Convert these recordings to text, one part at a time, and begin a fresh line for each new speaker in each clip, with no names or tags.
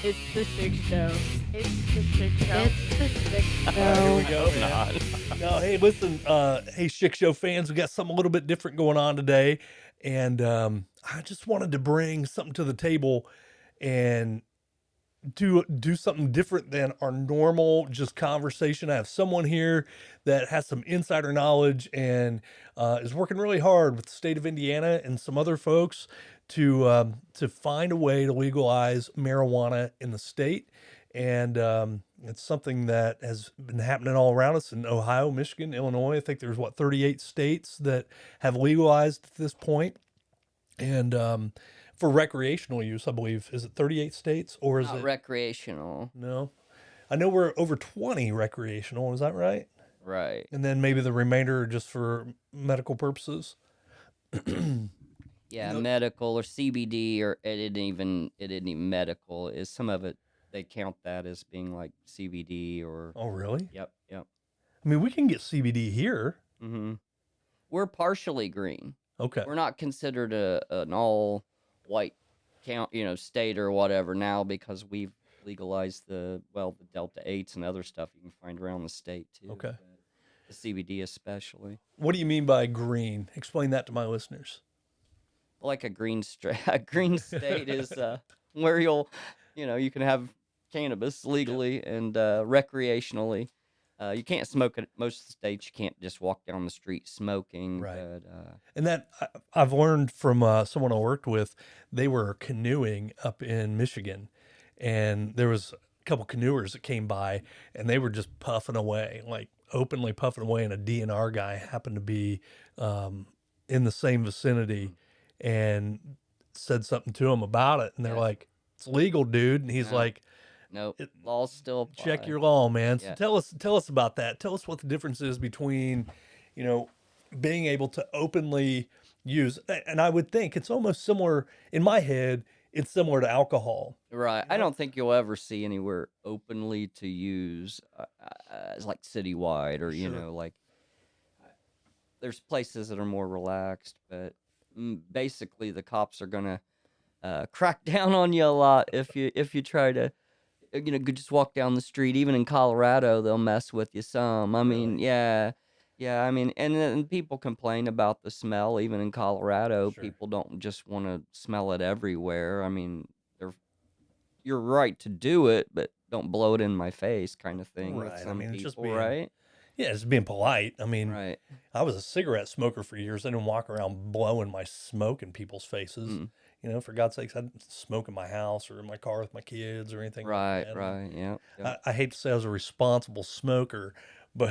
It's the Shig Show. It's the Shig Show. It's the Shig
Here we
Show.
go, man. No, hey, listen, hey, Chick Show fans, we got something a little bit different going on today, and I just wanted to bring something to the table and do something different than our normal just conversation. I have someone here that has some insider knowledge and is working really hard with the state of Indiana and some other folks to find a way to legalize marijuana in the state. And it's something that has been happening all around us in Ohio, Michigan, Illinois. I think there's 38 states that have legalized at this point. And for recreational use, I believe, is it 38 states or is
Not
it
recreational.
no? I know we're over 20 recreational. Is that right?
Right.
And then maybe the remainder are just for medical purposes.
Yeah,
know-
medical or CBD or it isn't even medical. Is some of it they count that as being like CBD or
Oh, really?
yep.
I mean, we can get CBD here.
Mm-hmm. We're partially green.
Okay.
We're not considered an all white state or whatever now because we've legalized the Delta 8s and other stuff you can find around the state too.
Okay.
but the CBD especially.
What do you mean by green? Explain that to my listeners.
Like a a green state is where you can have cannabis legally and recreationally. You can't smoke it. Most of the states you can't just walk down the street smoking.
Right.
But
And that I've learned from someone I worked with. They were canoeing up in Michigan, and there was a couple canoers that came by, and they were just puffing away, like openly puffing away. And a DNR guy happened to be in the same vicinity, and said something to him about it, and they're
Yeah.
like, "It's legal, dude." And he's
No.
like,
nope,
It-
laws still apply.
check your law, man. So
Yeah.
tell us about that. Tell us what the difference is between, being able to openly use. And I would think it's almost similar in my head. It's similar to alcohol.
Right. I don't think you'll ever see anywhere openly to use as like citywide or
Sure.
like there's places that are more relaxed, but basically the cops are gonna crack down on you a lot if you try to just walk down the street. Even in Colorado, they'll mess with you some. I mean,
Really?
yeah. I mean, and then people complain about the smell. Even in Colorado,
Sure.
people don't just want to smell it everywhere. I mean, you're right to do it, but don't blow it in my face, kind of thing. With
Right. I
some
mean, it's
people,
just being,
right?
yeah, it's being polite. I mean,
Right.
I was a cigarette smoker for years. I didn't walk around blowing my smoke in people's faces.
Mm.
For God's sakes, I didn't smoke in my house or in my car with my kids or anything
Right.
like that. I mean,
Right. Yeah.
I hate to say I was a responsible smoker, but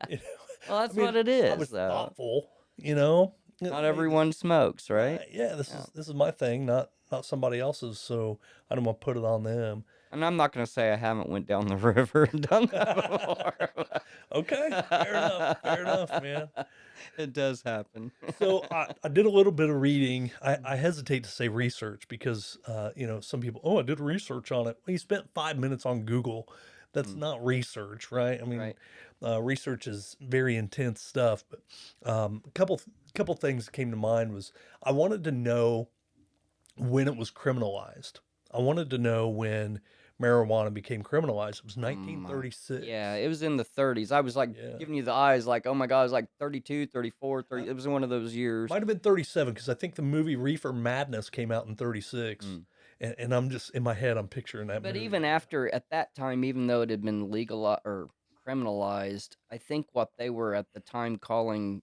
you know,
Well, that's
I mean,
what it
I
is,
was
though.
thoughtful.
Not everyone smokes, right?
Yeah, this
Yeah.
is my thing, not somebody else's. So I don't want to put it on them.
And I'm not gonna say I haven't went down the river and done that before.
Okay, fair enough, man.
It does happen.
So I did a little bit of reading. I hesitate to say research because some people, oh, I did research on it. Well, you spent 5 minutes on Google. That's not research, right? I mean,
Right.
research is very intense stuff. But a couple things that came to mind was I wanted to know when it was criminalized. I wanted to know when marijuana became criminalized. It was 1936.
Yeah, it was in the 30s. I was like
Yeah.
giving you the eyes, like, oh my God, it was like 32, 34, 30. It was one of those years.
Might have been 37 because I think the movie Reefer Madness came out in 36. And I'm just, in my head, I'm picturing that
But
movie.
even after, at that time, even though it had been legal or criminalized, I think what they were at the time calling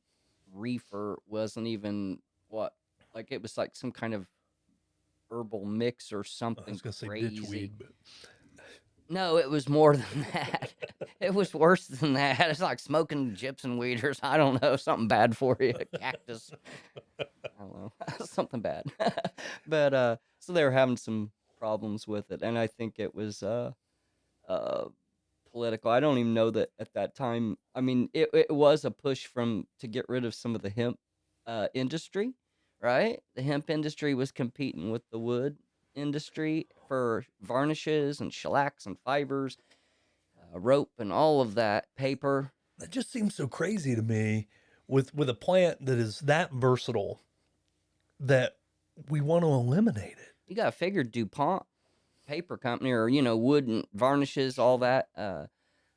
reefer wasn't even like it was like some kind of herbal mix or
I
something
was going to say
crazy.
ditchweed, but
No, it was more than that. It was worse than that. It's like smoking gypsum weed or I don't know, something bad for you, cactus. I don't know, something bad. But so they were having some problems with it, and I think it was political. I don't even know that at that time. I mean, it was a push to get rid of some of the hemp industry, right? The hemp industry was competing with the wood industry for varnishes and shellacs and fibers, rope and all of that, paper.
that just seems so crazy to me with a plant that is that versatile that we want to eliminate it.
You got to figure DuPont paper company, or wood and varnishes, all that,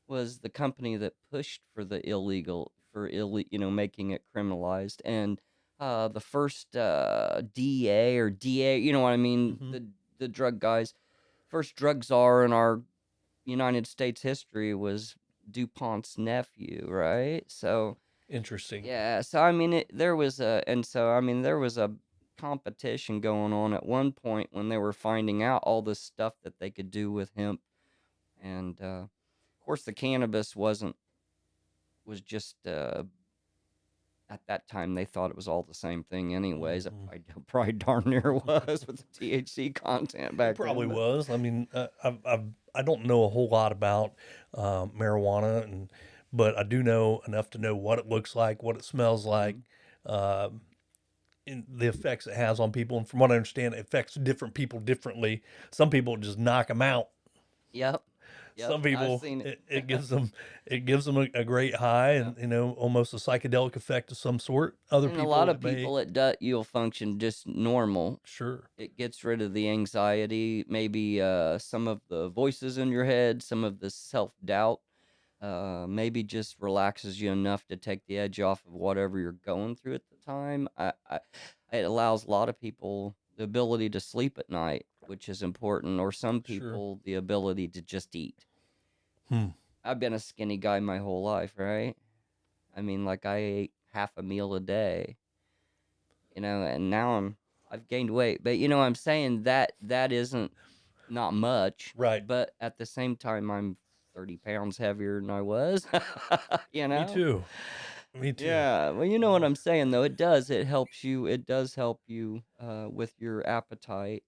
was the company that pushed for the making it criminalized. And the first DA or DA, you know what I mean,
Mm-hmm.
the drug guys, first drug czar in our United States history was DuPont's nephew, right? So
Interesting.
yeah, so I mean, there was a competition going on at one point when they were finding out all this stuff that they could do with hemp. And of course, the cannabis was just at that time they thought it was all the same thing, anyways. It
Mm-hmm.
probably darn near was with the THC content
It
back
probably
then. But
was. I mean, I don't know a whole lot about marijuana, but I do know enough to know what it looks like, what it smells like, um, and the effects it has on people. And from what I understand, it affects different people differently. Some people just knock them out.
yep,
Some
I've
people
seen it.
it gives them a great high,
Yeah.
and almost a psychedelic effect of some sort. Other
And a lot
people
of
it may
people, you'll function just normal.
sure
It gets rid of the anxiety, maybe some of the voices in your head, some of the self-doubt, maybe just relaxes you enough to take the edge off of whatever you're going through at the time. It allows a lot of people the ability to sleep at night, which is important, or some
sure.
people the ability to just eat.
Hmm.
I've been a skinny guy my whole life, right? I mean, like, I ate half a meal a day, and now I've gained weight. But I'm saying that isn't not much,
Right.
but at the same time, I'm 30 pounds heavier than I was, you
Me
know?
too. Me too.
Yeah, well, you know what I'm saying, though. It does help you with your appetite.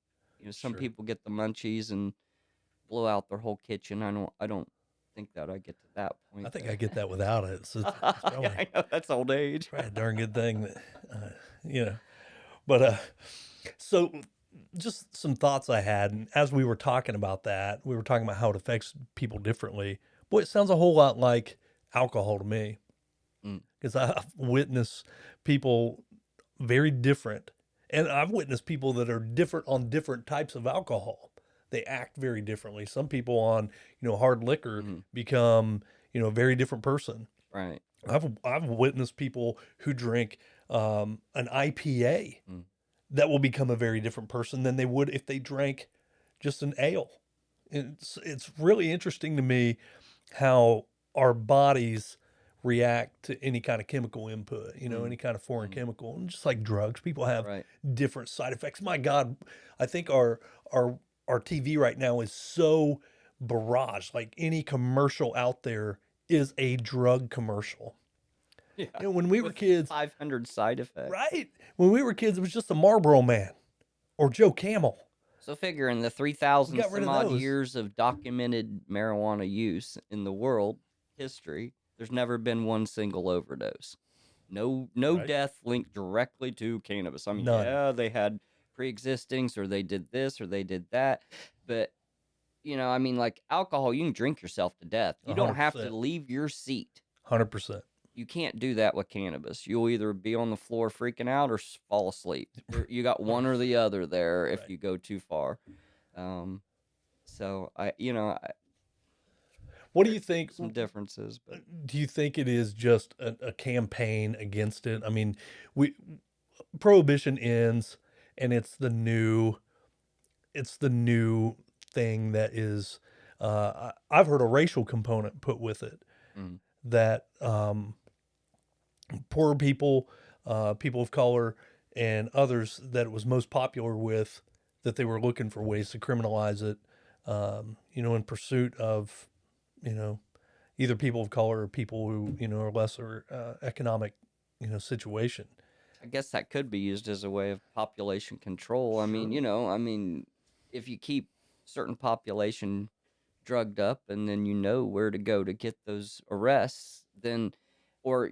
Some
Sure.
people get the munchies and blow out their whole kitchen. I don't think that I get to that
I
point,
think I
though.
get that without it. So it's
Yeah,
probably
I know, that's old age.
a darn good thing that uh, you know. But so just some thoughts I had, and as we were talking about that, we were talking about how it affects people differently. Boy, it sounds a whole lot like alcohol to me,
Mm,
because I've witnessed people very different, and I've witnessed people that are different on different types of alcohol. They act very differently. Some people on hard liquor
mhm,
become a very different person.
right.
I've witnessed people who drink an IPA
Mm,
that will become a very different person than they would if they drank just an ale. It's really interesting to me how our bodies react to any kind of chemical input,
mm,
any kind of foreign
mm,
chemical, and just like drugs, people have
right.
different side effects. My God, I think our TV right now is so barraged. Like any commercial out there is a drug commercial.
Yeah,
When we were
with
kids,
500 side effects.
right? When we were kids, it was just a Marlboro Man or Joe Camel.
So figure in the
We
3,000
got rid
some
of
odd
those.
years of documented marijuana use in the world history, there's never been one single overdose. No
Right?
death linked directly to cannabis. I mean,
None.
yeah, they had pre-existings, or they did this or they did that, but I mean, like alcohol, you can drink yourself to death. You don't have to
100%.
leave your seat.
100%.
You can't do that with cannabis. You'll either be on the floor freaking out or fall asleep. You got one or the other there if
Right.
you go too far. Um, so
What do
there
you think?
some differences, but
Do you think it is just a campaign against it? I mean, we prohibition ends, and it's the new thing that is. I've heard a racial component put with it
mm,
that poor people, people of color, and others that it was most popular with, that they were looking for ways to criminalize it, in pursuit of, you know, either people of color or people who, are lesser economic, situation.
I guess that could be used as a way of population control.
Sure.
I mean, if you keep certain population drugged up, and then you know where to go to get those arrests, then, or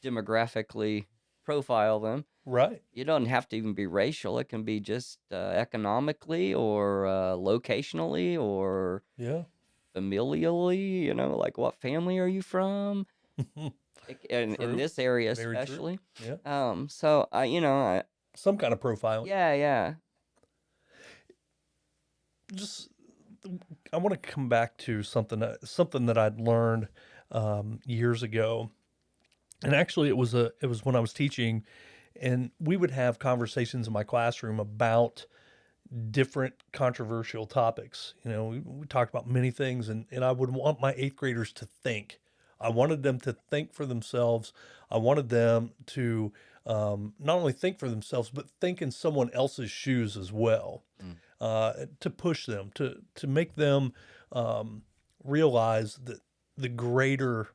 demographically profile them.
Right.
It doesn't have to even be racial. It can be just economically, or locationally, or
Yeah.
familially. Like, what family are you from? And in
True.
this area
Very true.
especially.
Yeah.
So I
Some kind of profiling.
yeah, yeah.
just I want to come back to something that I'd learned years ago, and actually it was when I was teaching, and we would have conversations in my classroom about different controversial topics. You know, we talked about many things, and I would want my eighth graders to think. I wanted them to think for themselves. I wanted them to not only think for themselves, but think in someone else's shoes as well.
Mm.
To push them, to make them realize that the greater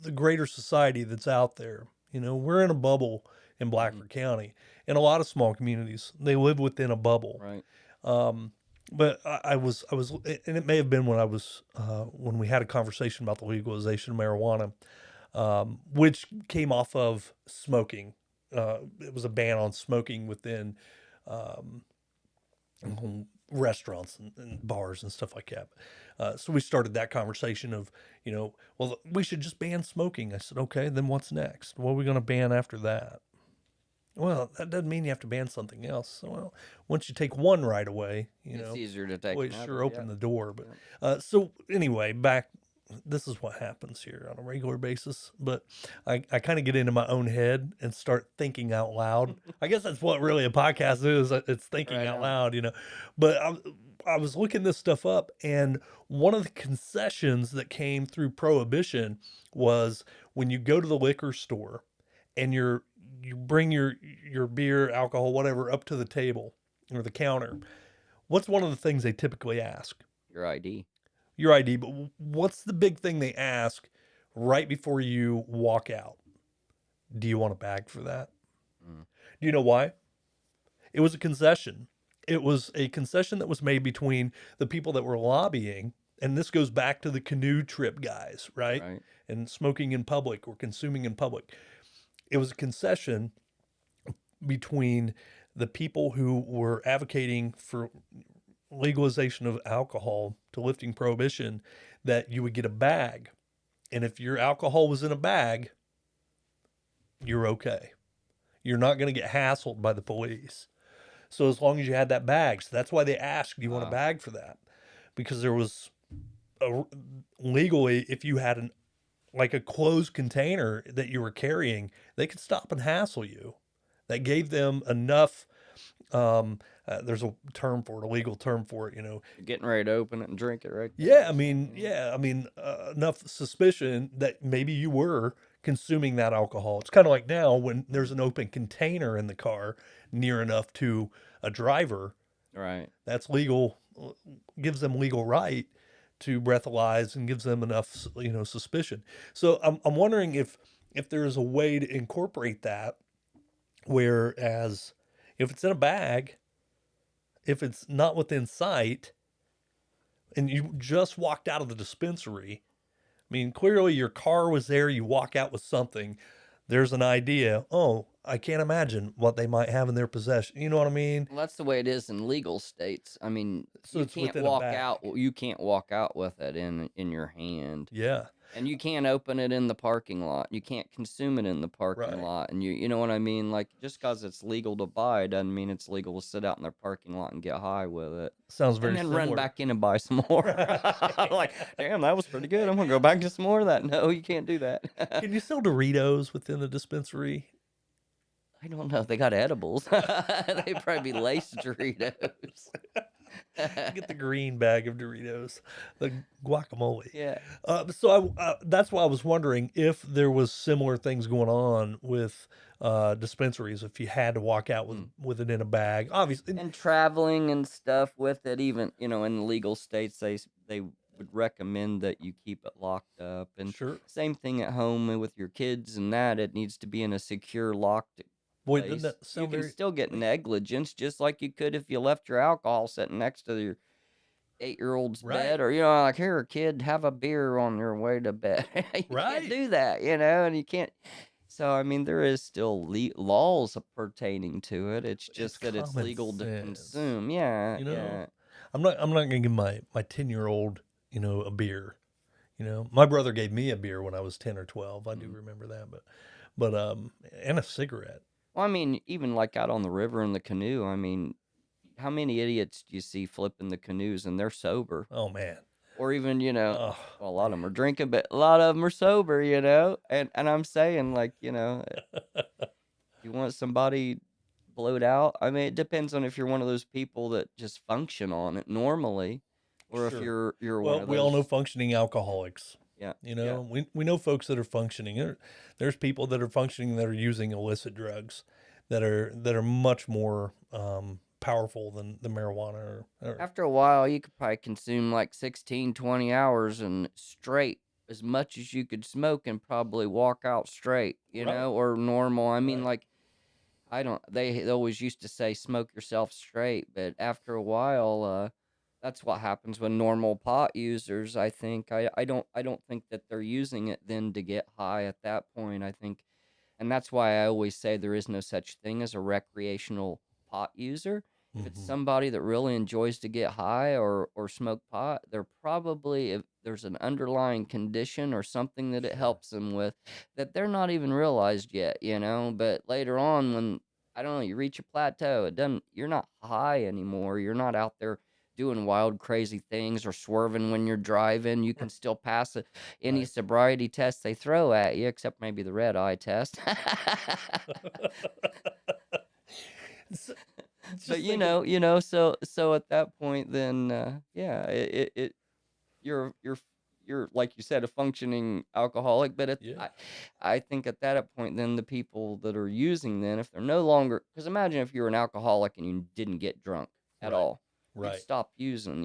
the greater society that's out there. You know, we're in a bubble in
Mm-hmm.
Blackford County. In a lot of small communities, they live within a bubble.
Right.
Um, but I was, and it may have been when we had a conversation about the legalization of marijuana, which came off of smoking. It was a ban on smoking within um, restaurants and bars and stuff like that. So we started that conversation of, you know, well, we should just ban smoking. I said, okay, then what's next? What are we going to ban after that? Well, that doesn't mean you have to ban something else. So, well, once you take one right away, you
It's
know,
easier to take
boy, it
another.
sure
Yeah.
opened the door. But
Yeah.
so anyway, back. This is what happens here on a regular basis. But I kind of get into my own head and start thinking out loud. I guess that's what really a podcast is. It's thinking
Right
out
on.
loud, you know. But I was looking this stuff up, and one of the concessions that came through Prohibition was when you go to the liquor store and you bring your beer, alcohol, whatever, up to the table or the counter. What's one of the things they typically ask?
Your ID.
Your ID, but what's the big thing they ask right before you walk out? Do you want a bag for that?
Mm.
Do you know why? It was a concession. It was a concession that was made between the people that were lobbying, and this goes back to the canoe trip guys, right?
Right.
And smoking in public or consuming in public. It was a concession between the people who were advocating for legalization of alcohol to lifting prohibition, that you would get a bag. And if your alcohol was in a bag, you're okay. You're not going to get hassled by the police. So as long as you had that bag, so that's why they asked, do you want a bag for that? Because there was legally, if you had like a closed container that you were carrying, they could stop and hassle you. That gave them enough. There's a term for it, a legal term for it. You know,
You're getting ready to open it and drink it right there.
yeah, I mean, enough suspicion that maybe you were consuming that alcohol. It's kind of like now when there's an open container in the car near enough to a driver,
Right.
that's legal, gives them legal right to breathalyze and gives them enough, you know, suspicion. So I'm wondering if there is a way to incorporate that, whereas if it's in a bag, if it's not within sight, and you just walked out of the dispensary, I mean, clearly your car was there, you walk out with something, there's an idea, oh, I can't imagine what they might have in their possession. You know what I mean?
Well, that's the way it is in legal states. I mean,
So it's within a bag.
You can't walk out with it in your hand.
Yeah,
And you can't open it in the parking lot. You can't consume it in the parking
right.
lot. And you know what I mean? Like, just because it's legal to buy doesn't mean it's legal to sit out in their parking lot and get high with it.
Sounds
And
very
then
similar.
run back in and buy some more. Like, damn, that was pretty good. I'm going to go back to some more of that. No, you can't do that.
Can you sell Doritos within the dispensary?
I don't know. They got edibles. They'd probably be laced Doritos.
Get the green bag of Doritos, the guacamole.
Yeah.
So that's why I was wondering if there was similar things going on with dispensaries. If you had to walk out with it in a bag, obviously.
And traveling and stuff with it, even, you know, in legal states, they would recommend that you keep it locked up. And
Sure.
same thing at home with your kids and that. It needs to be in a secure, locked
Boy, doesn't
place.
that
You
sound
can
very?
still get negligence, just like you could if you left your alcohol sitting next to your 8-year-old's
Right.
bed, or, you know, like, here, kid, have a beer on your way to bed. You
Right.
can't do that, you know, and you can't. So, I mean, there is still laws pertaining to it. It's just that it's
common
legal to
sense.
consume. Yeah,
You know,
yeah.
I'm not gonna give my 10-year-old, you know, a beer. You know, my brother gave me a beer when I was 10 or 12. I do remember that, but and a cigarette.
Well, I mean, even like out on the river in the canoe, I mean, how many idiots do you see flipping the canoes and they're sober?
Oh man.
Or even,
Oh,
well, a lot of them are drinking, but a lot of them are sober, and I'm saying, like, you want somebody blowed out? I mean, it depends on if you're one of those people that just function on it normally, or if
sure.
you're one
Well,
of
we all know
those.
functioning alcoholics.
Yeah,
You
yeah,
know, we know folks that are functioning. There's people that are functioning that are using illicit drugs that are much more powerful than the marijuana or
after a while you could probably consume like 16, 20 hours and straight as much as you could smoke and probably walk out straight,
right,
or normal. I mean,
right.
like, I don't. They always used to say smoke yourself straight, but after a while, that's what happens with normal pot users. I think. I don't think that they're using it then to get high at that point. I think, and that's why I always say there is no such thing as a recreational pot user. If it's
Hmm.
somebody that really enjoys to get high or smoke pot, they're probably, if there's an underlying condition or something that it
Sure.
helps them with, that they're not even realized yet, But later on, when, I don't know, you reach a plateau, it doesn't, you're not high anymore. You're not out there doing wild, crazy things or swerving when you're driving. You can still pass any
Right.
sobriety test they throw at you, except maybe the red eye test.
So,
But
just think of
so at that point, then yeah, you're you're, like you said, a functioning alcoholic. But
yeah,
I think at that point, then the people that are using, then if they're no longer, because imagine if you're an alcoholic and you didn't get drunk at
right,
all, you'd
right.
stop using.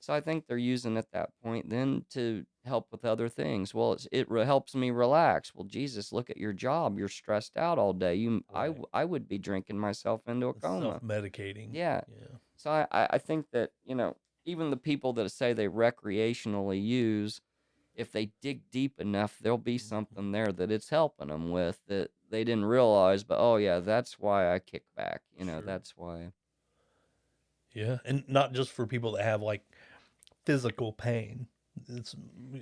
So I think they're using at that point then to help with other things. Well, helps me relax. Well, Jesus, look at your job. You're stressed out all day.
Right.
I would be drinking myself into a
Self
coma.
medicating.
Yeah.
Yeah.
So I think that, even the people that say they recreationally use, if they dig deep enough, there'll be
Mhm.
something there that it's helping them with that they didn't realize. But oh yeah, that's why I kick back.
Sure.
That's why.
Yeah. And not just for people that have like physical pain. It's,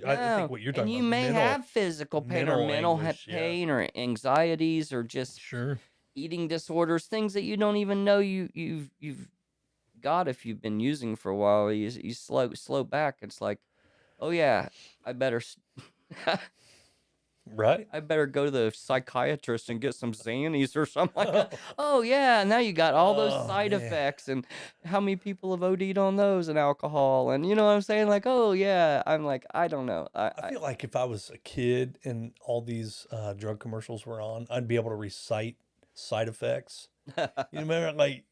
I think
No,
what you're
and
talking
you
about,
may have physical pain or
mental
mental
anguish. Yeah.
pain or anxieties or just
Sure.
eating disorders, things that you don't even know you've got if you've been using for a while. You slow back. It's like, oh yeah, I better
Right.
I better go to the psychiatrist and get some Xannies or something like that. Oh yeah, now you got all those
Oh
side
man.
effects, and how many people have OD'd on those and alcohol, and you know what I'm saying? Like, oh yeah, I'm like, I don't know.
I feel like if I was a kid and all these drug commercials were on, I'd be able to recite side effects. You remember, like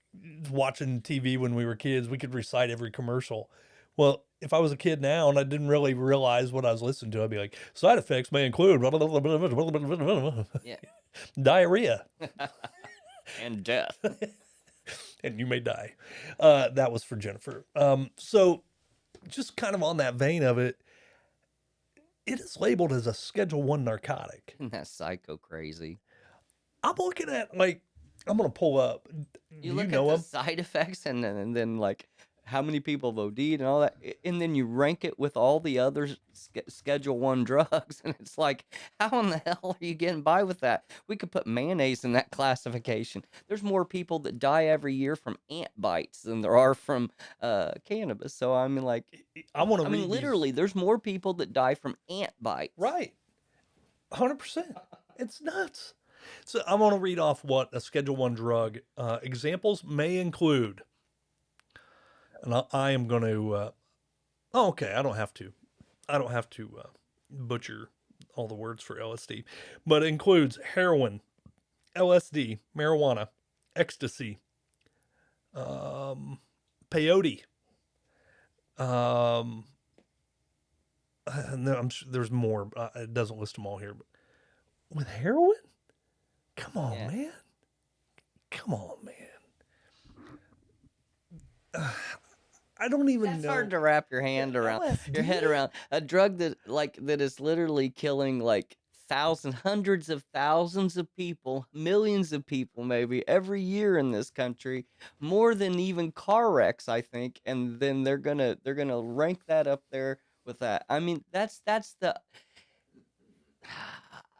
watching TV when we were kids, we could recite every commercial. Well, if I was a kid now and I didn't really realize what I was listening to, I'd be like, side effects may include
Yeah,
diarrhea,
and death.
and you may die. That was for Jennifer. So just kind of on that vein of it, it is labeled as a Schedule One narcotic.
Isn't that psycho crazy?
I'm looking at like I'm gonna pull up.
You
Do you
look at
know
the
them?
side effects and then like how many people have OD'd and all that, and then you rank it with all the other Schedule One drugs, and it's like, how in the hell are you getting by with that? We could put mayonnaise in that classification. There's more people that die every year from ant bites than there are from cannabis. So I mean, like,
I want to read these.
literally, there's more people that die from ant bites.
Right, 100%. It's nuts. So I'm going to read off what a Schedule One drug examples may include, and I am going to. Oh, okay. I don't have to. I don't have to butcher all the words for LSD, but it includes heroin, LSD, marijuana, ecstasy, um, peyote. Um, and I'm sure there's more. It doesn't list them all here, but with heroin, come on,
Yeah.
man. Come on, man. I don't even
That's
know.
hard to wrap your head
LSD?
around a drug that is literally killing like hundreds of thousands of people, millions of people maybe every year in this country, more than even car wrecks, I think. And then they're gonna rank that up there with that. I mean, that's the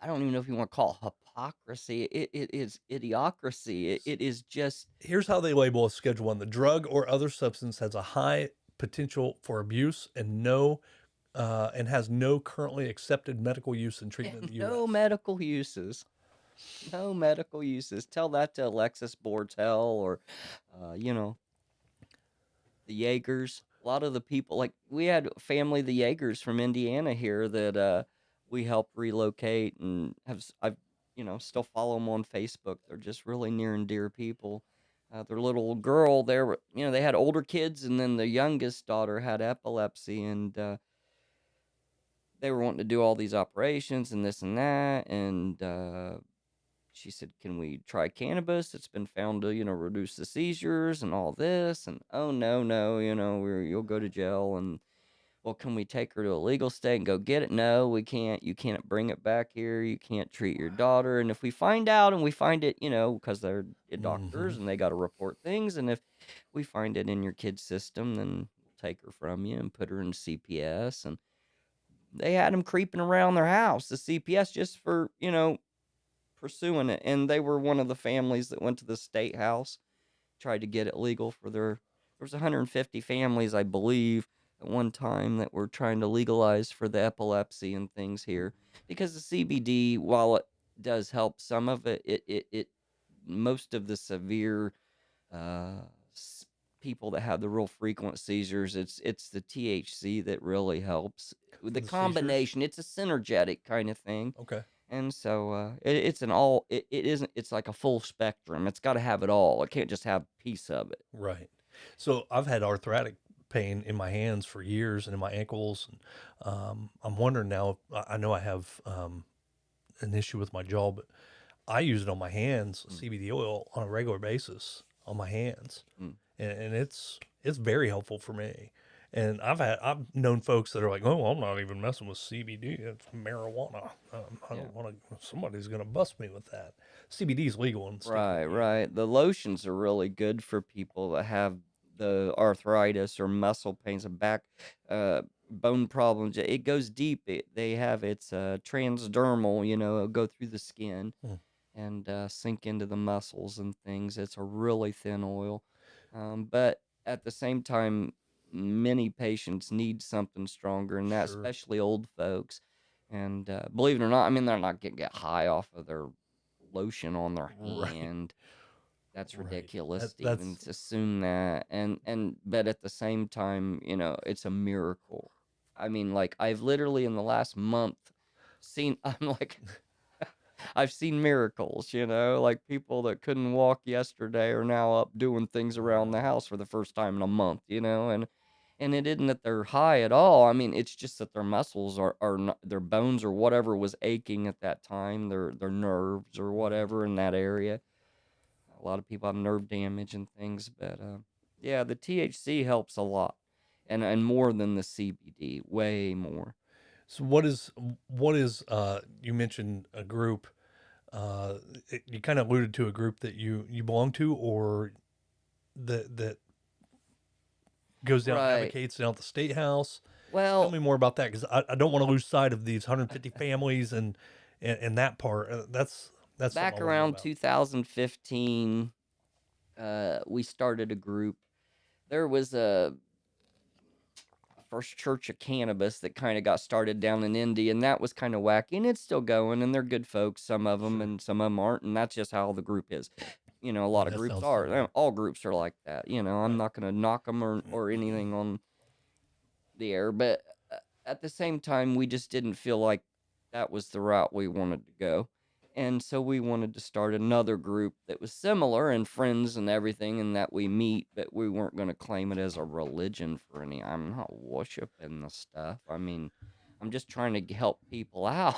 I don't even know if you want to call it hypocrisy. It is idiocracy. It is just
Here's how they label a Schedule 1. The drug or other substance has a high potential for abuse and has no currently accepted medical use and treatment in the
no
U.S.
medical uses. No medical uses. Tell that to Alexis Bortel or, you know, the Jaegers. A lot of the people, like we had family, the Jaegers from Indiana here that we helped relocate and I've, still follow them on Facebook. They're just really near and dear people. Their little girl, they had older kids, and then the youngest daughter had epilepsy, and they were wanting to do all these operations and this and that, and she said, "Can we try cannabis? It's been found to, reduce the seizures and all this." And oh no, no, you'll go to jail. And well, can we take her to a legal state and go get it? No, we can't. You can't bring it back here. You can't treat your daughter. And if we find out and we find it, because they're doctors
Mhm.
and they got to report things, and if we find it in your kid's system, then we'll take her from you and put her in CPS. And they had them creeping around their house, the CPS, just for pursuing it. And they were one of the families that went to the state house, tried to get it legal for there was 150 families, I believe, at one time that were trying to legalize for the epilepsy and things here, because the CBD, while it does help some of it, it most of the severe uh people that have the real frequent seizures, it's the THC that really helps.
For
The
the seizures?
combination, it's a synergetic kind of thing.
Okay.
And so it's an all it isn't it's like a full spectrum. It's got to have it all. It can't just have a piece of it.
Right. So I've had arthritic pain in my hands for years and in my ankles. And I'm wondering now, I know I have an issue with my jaw, but I use it on my hands,
Mm,
CBD oil on a regular basis on my hands.
mm,
And it's very helpful for me. And I've known folks that are like, oh, I'm not even messing with CBD. It's marijuana. I
yeah.
don't want to. Somebody's gonna bust me with that. CBD is legal in the state of
Right,
Indiana.
right. The lotions are really good for people that have the arthritis or muscle pains and back bone problems. It goes deep. They have it's transdermal, it'll go through the skin
Hmm,
and sink into the muscles and things. It's a really thin oil. But at the same time, many patients need something stronger, and that
sure.
especially old folks. And believe it or not, I mean, they're not going to get high off of their lotion on their
Right.
hand. That's
Right.
ridiculous to even
That's
to assume that. And but at the same time, it's a miracle. I mean, like I've literally in the last month seen I'm like I've seen miracles, like people that couldn't walk yesterday are now up doing things around the house for the first time in a month, and it isn't that they're high at all. I mean, it's just that their muscles are not, their bones or whatever was aching at that time, their nerves or
mhm.
whatever in that area. A lot of people have nerve damage and things, but yeah, the THC helps a lot, and more than the CBD, way more.
So what is you mentioned a group uh you kind of alluded to a group that you belong to or that goes down
Right.
advocates down at the state house. Tell
Well,
me more about that because I don't want to lose sight of these 150 families and that part. That's something I
back
want to know
around
about.
2015, we started a group. There was a First Church of Cannabis that kind of got started down in Indy, and that was kind of wacky, and it's still going, and they're good folks, some of them,
Sure.
and some of them aren't, and that's just how the group is. A
Yeah,
lot of
that
groups
sounds
are.
similar.
All groups are like that. I'm
Right.
not going to knock them or anything on the air, but at the same time, we just didn't feel like that was the route we wanted to go. And so we wanted to start another group that was similar and friends and everything, and that we meet, but we weren't going to claim it as a religion for any. I'm not worshiping the stuff. I mean, I'm just trying to help people out.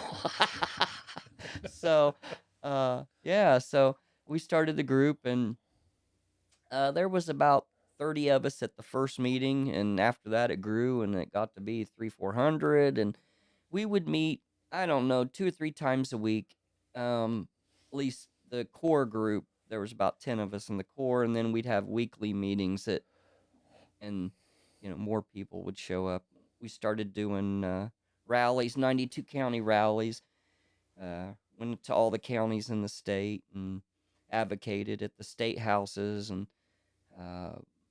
So, yeah, so we started the group, and there was about 30 of us at the first meeting, and after that it grew and it got to be 300-400, and we would meet, I don't know, 2 or 3 times a week. At least the core group, there was about 10 of us in the core, and then we'd have weekly meetings and more people would show up. We started doing rallies, 92 county rallies, uh, went to all the counties in the state and advocated at the state houses and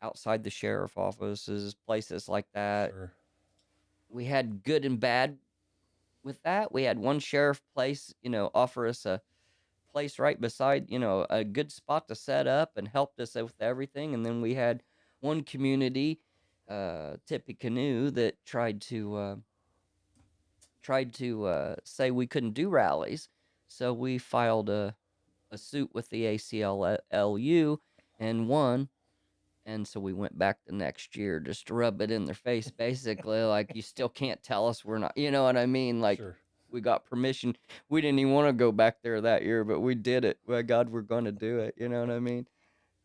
outside the sheriff offices, places like that.
Sure.
We had good and bad with that. We had one sheriff place, offer us a place right beside, a good spot to set up and helped us with everything. And then we had one community, Tippecanoe, that tried to say we couldn't do rallies. So we filed a suit with the ACLU and won. And so we went back the next year just to rub it in their face, basically, like, you still can't tell us we're not, you know what I mean? Like,
Sure.
we got permission. We didn't even want to go back there that year, but we did it. Well, God, we're going to do it. You know what I mean?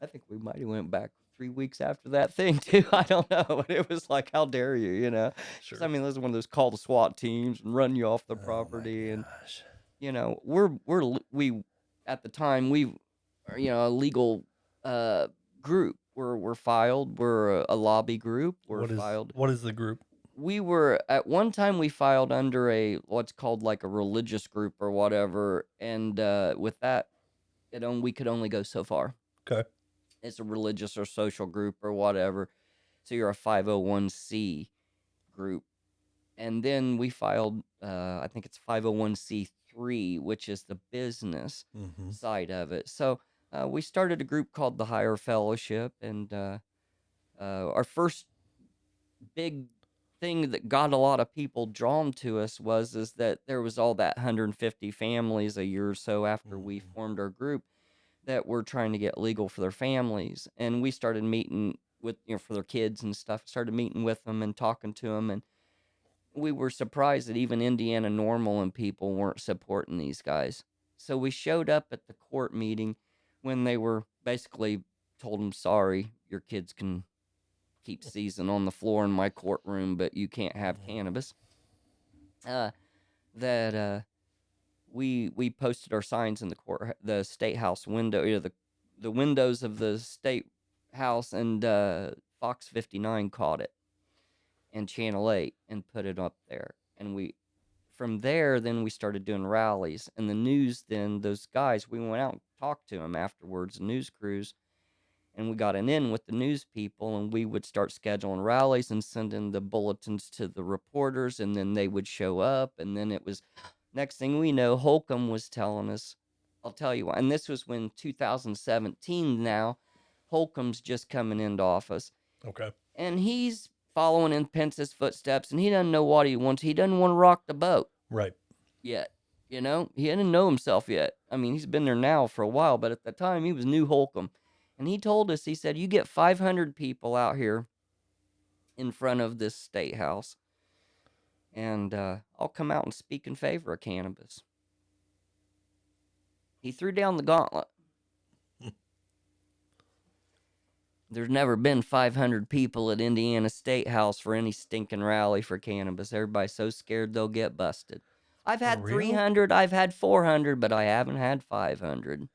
I think we might have went back 3 weeks after that thing too. I don't know, but it was like, how dare you, Because
Sure.
I mean, this is one of those call the SWAT teams and run you off the
Oh my
property, and
gosh.
we at the time we are, a legal group. We're filed. We're a lobby group. We're filed.
What is the group?
We were at one time we filed under a what's called like a religious group or whatever, and with that, we could only go so far.
Okay.
It's a religious or social group or whatever. So you're a 501c group. And then we filed, I think it's 501c3, which is the business
Mm-hmm.
side of it. So we started a group called the Higher Fellowship. And our first big thing that got a lot of people drawn to us is that there was all that 150 families a year or so after we formed our group that were trying to get legal for their families. And we started meeting with, for their kids and stuff, started meeting with them and talking to them. And we were surprised that even Indiana Normal and people weren't supporting these guys. So we showed up at the court meeting when they were basically told them, sorry, your kids can keep seizing on the floor in my courtroom, but you can't have cannabis. We posted our signs in the state house window, the windows of the state house, and Fox 59 caught it, and Channel 8, and put it up there. And from there, then we started doing rallies, and the news. Then those guys, we went out and talked to them afterwards, news crews, and we got an in with the news people, and we would start scheduling rallies and sending the bulletins to the reporters, and then they would show up, and then it was. Next thing we know, Holcomb was telling us, I'll tell you why. And this was when 2017 now, Holcomb's just coming into office.
Okay.
And he's following in Pence's footsteps, and he doesn't know what he wants. He doesn't want to rock the boat
Right.
yet. He didn't know himself yet. I mean, he's been there now for a while, but at the time, he was new Holcomb. And he told us, he said, you get 500 people out here in front of this state house, and I'll come out and speak in favor of cannabis. He threw down the gauntlet. There's never been 500 people at Indiana State House for any stinking rally for cannabis. Everybody's so scared they'll get busted. I've had 300, I've had 400, but I haven't had 500.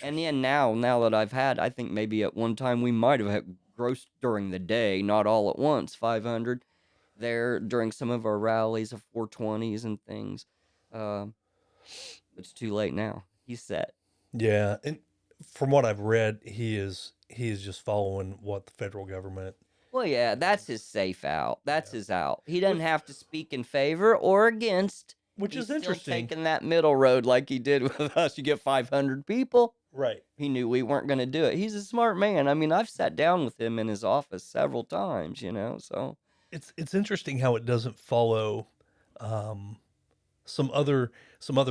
And then now that I think maybe at one time we might have had grossed during the day, not all at once, 500 there during some of our rallies of 420s and things. It's too late now. He's set.
Yeah, and from what I've read, he is just following what the federal government.
Well, yeah, that's his safe out. That's his out. He doesn't have to speak in favor or against.
Which
He's
is interesting.
Still taking that middle road like he did with us. You get 500 people.
Right.
He knew we weren't going to do it. He's a smart man. I mean, I've sat down with him in his office several times, so.
It's interesting how it doesn't follow some other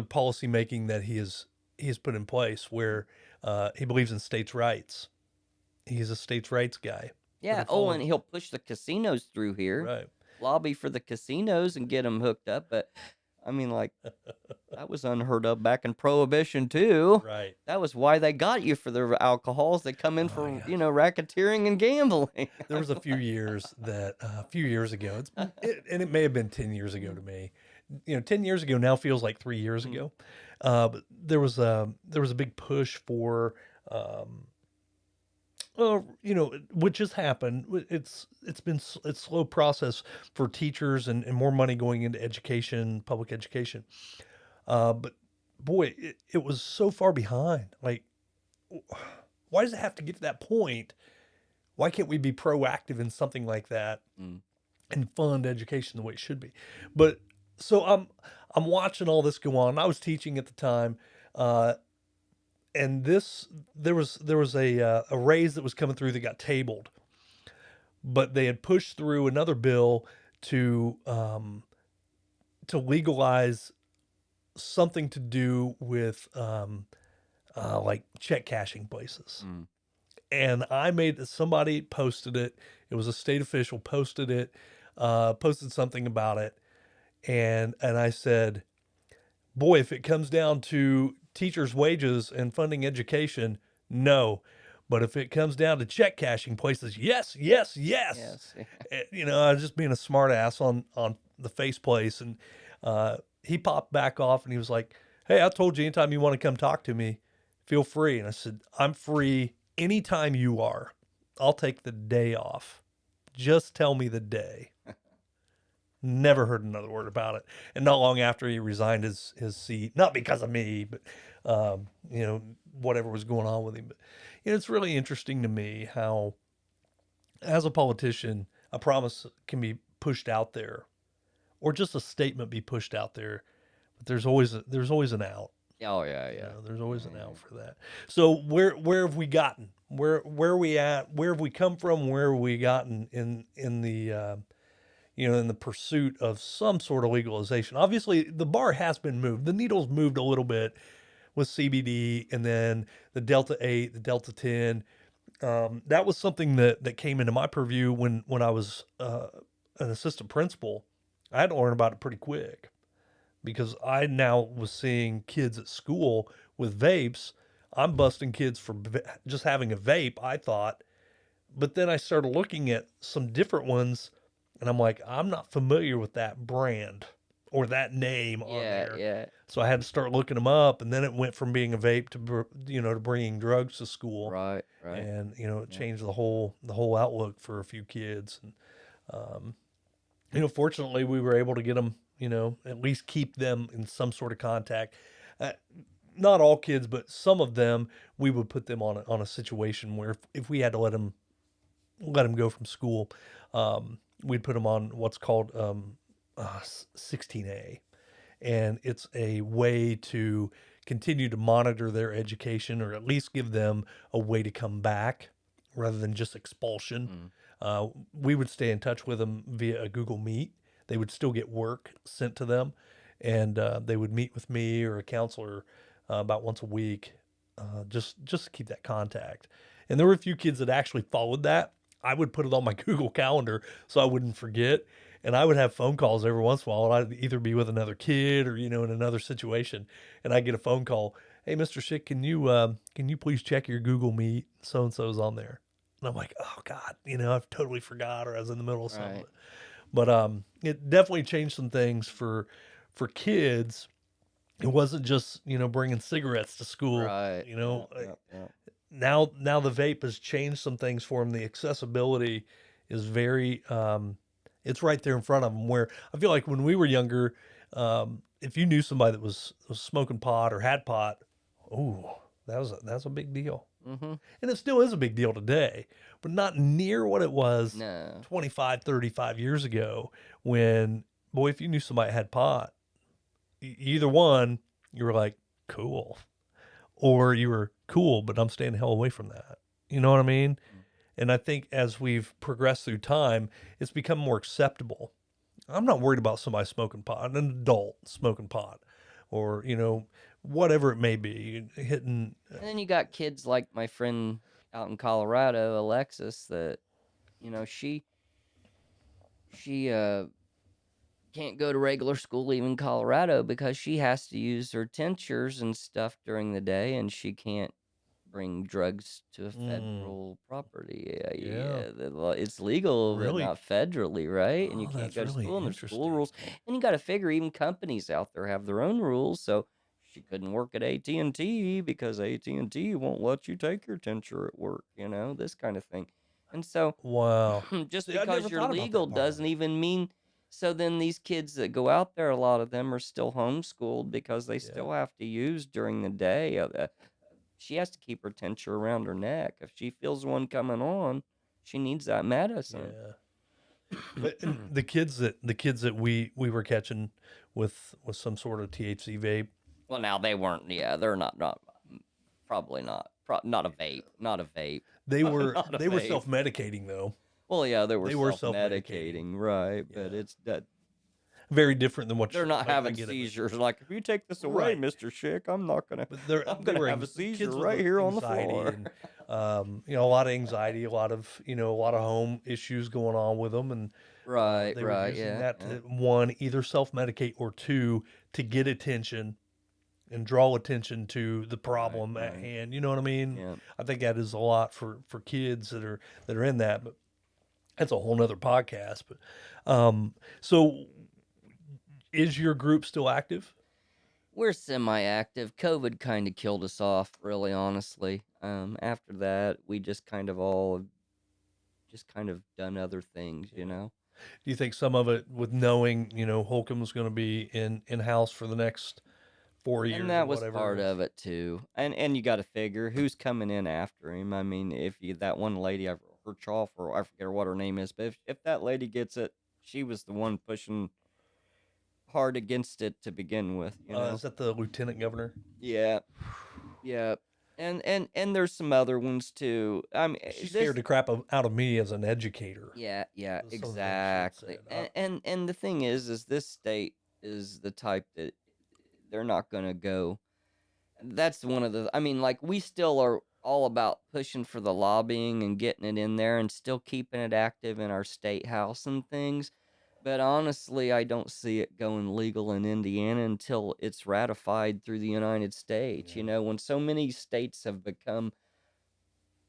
policy making that he has put in place where he believes in states' rights. He's a states' rights guy.
Yeah. Oh, and he'll push the casinos through here.
Right.
Lobby for the casinos and get them hooked up. But I mean, like, that was unheard of back in Prohibition too.
Right.
That was why they got you for their alcohols. They come in for racketeering and gambling.
There was a few years ago, and it may have been 10 years ago to me. 10 years ago now feels like 3 years ago. But there was a big push for, which has happened. It's slow process for teachers and more money going into education, public education. But boy, it was so far behind. Like, why does it have to get to that point? Why can't we be proactive in something like that
Mm.
and fund education the way it should be? But so I'm watching all this go on. I was teaching at the time, uh, and this there was a raise that was coming through that got tabled, but they had pushed through another bill to to legalize something to do with like check cashing places.
Mm.
And I made somebody posted it. It was a state official posted it, posted something about it, and I said, boy, if it comes down to teachers' wages and funding education, no. But if it comes down to check cashing places, yes, yes, yes.
Yes.
You know, I was just being a smart ass on the face place, and he popped back off and he was like, "Hey, I told you anytime you want to come talk to me, feel free." And I said, "I'm free anytime you are. I'll take the day off. Just tell me the day." Never heard another word about it. And not long after he resigned his seat, not because of me, but you know, whatever was going on with him. But you know, it's really interesting to me how, as a politician, a promise can be pushed out there, or just a statement be pushed out there. But there's always an out.
Oh yeah,
You
yeah.
know, there's always
Yeah,
an
yeah.
out for that. So where have we gotten? Where are we at? Where have we come from? Where have we gotten in the you know, in the pursuit of some sort of legalization? Obviously, the bar has been moved. The needle's moved a little bit with CBD, and then the Delta 8, the Delta 10. That was something that came into my purview when I was an assistant principal. I had to learn about it pretty quick because I now was seeing kids at school with vapes. I'm busting kids for just having a vape, I thought. But then I started looking at some different ones, and I'm like, I'm not familiar with that brand or that name on
Yeah,
there.
yeah.
So I had to start looking them up, and then it went from being a vape to you know, to bringing drugs to school,
Right, right.
and you know, it
Yeah.
changed the whole outlook for a few kids. And um, you know, fortunately, we were able to get them, you know, at least keep them in some sort of contact. Uh, not all kids, but some of them, we would put them on a situation where if we had to let them go from school, we'd put them on what's called 16A, and it's a way to continue to monitor their education, or at least give them a way to come back rather than just expulsion.
Mm.
We would stay in touch with them via a Google Meet. They would still get work sent to them, and they would meet with me or a counselor about once a week, just to keep that contact. And there were a few kids that actually followed that. I would put it on my Google Calendar so I wouldn't forget. And I would have phone calls every once in a while. And I'd either be with another kid or, you know, in another situation. And I get a phone call. Hey, Mr. Schick, can you please check your Google Meet? So and so's on there. And I'm like, oh God, you know, I've totally forgot, or I was in the middle of something.
Right.
But it definitely changed some things for kids. It wasn't just, you know, bringing cigarettes to school.
Right.
You
Yeah,
know,
yeah, yeah.
now the vape has changed some things for them. The accessibility is very it's right there in front of them. Where I feel like when we were younger, if you knew somebody that was smoking pot or had pot, oh, that's a big deal.
Mm-hmm.
And it still is a big deal today, but not near what it was
No.
25, 35 years ago. When, boy, if you knew somebody had pot, either one, you were like, cool, or you were cool, but I'm staying the hell away from that. You know what I mean?
Mm.
And I think as we've progressed through time, it's become more acceptable. I'm not worried about somebody smoking pot, an adult smoking pot, or, you know, whatever it may be, hitting.
And then you got kids like my friend out in Colorado, Alexis, that she can't go to regular school even in Colorado because she has to use her tinctures and stuff during the day, and she can't bring drugs to a
Mm,
federal property.
yeah,
Yeah, it's legal, but
really.
not federally, right? And you
Oh,
can't
that's
go to
really
school, and there's school
interesting.
rules. And you got to figure even companies out there have their own rules. So she couldn't work at AT&T because AT&T won't let you take your tincture at work. This kind of thing. And so
Wow.
just
See, I
because
never
you're
thought about
legal
that part of
doesn't
it.
even mean So then these kids that go out there, a lot of them are still homeschooled because they
Yeah.
still have to use during the day. She has to keep her tincture around her neck. If she feels one coming on, she needs that medicine.
Yeah. But and the kids that we were catching with some sort of THC vape,
Well, now they weren't. Yeah, they're not probably not. Not a vape. Not a vape.
they were
Not a
they were
vape.
self-medicating though.
Well, yeah, they were
They were self-medicating.
self-medicating, right? But
Yeah.
it's that
Very different than what
they're not
I
having
get it.
seizures. Like, if you take this away,
Right.
Mister Schick, I'm not gonna.
But
I'm
they
gonna
were
have a seizure
kids with
right here on the
anxiety
floor.
and a lot of anxiety, a lot of a lot of home issues going on with them, and
Right,
they were
right,
using
yeah,
that
yeah.
to one, either self-medicate, or two, to get attention and draw attention to the problem at
right.
hand. You know what I mean?
Yeah.
I think that is a lot for kids that are in that, but that's a whole nother podcast. But so is your group still active?
We're semi-active. COVID kind of killed us off, really, honestly. After that, we just kind of all just kind of done other things, you
Yeah.
know.
Do you think some of it, with knowing Holcomb's going to be in house for the next 4 years
And
or
that was
whatever
part
it is?
of it too. And you got to figure who's coming in after him. I mean, if you that one lady, her Chaff, or I forget what her name is, but if that lady gets it, she was the one pushing hard against it to begin with, you know.
Is that the lieutenant governor?
Yeah, yeah. And there's some other ones too. I mean,
She
this.
scared the crap out of me as an educator.
Yeah, yeah,
Some of the things she had
exactly.
said.
And the thing is this state is the type that they're not gonna go. That's one of the. I mean, like, we still are all about pushing for the lobbying and getting it in there and still keeping it active in our state house and things. But honestly, I don't see it going legal in Indiana until it's ratified through the United States.
Yeah.
You know, when so many states have become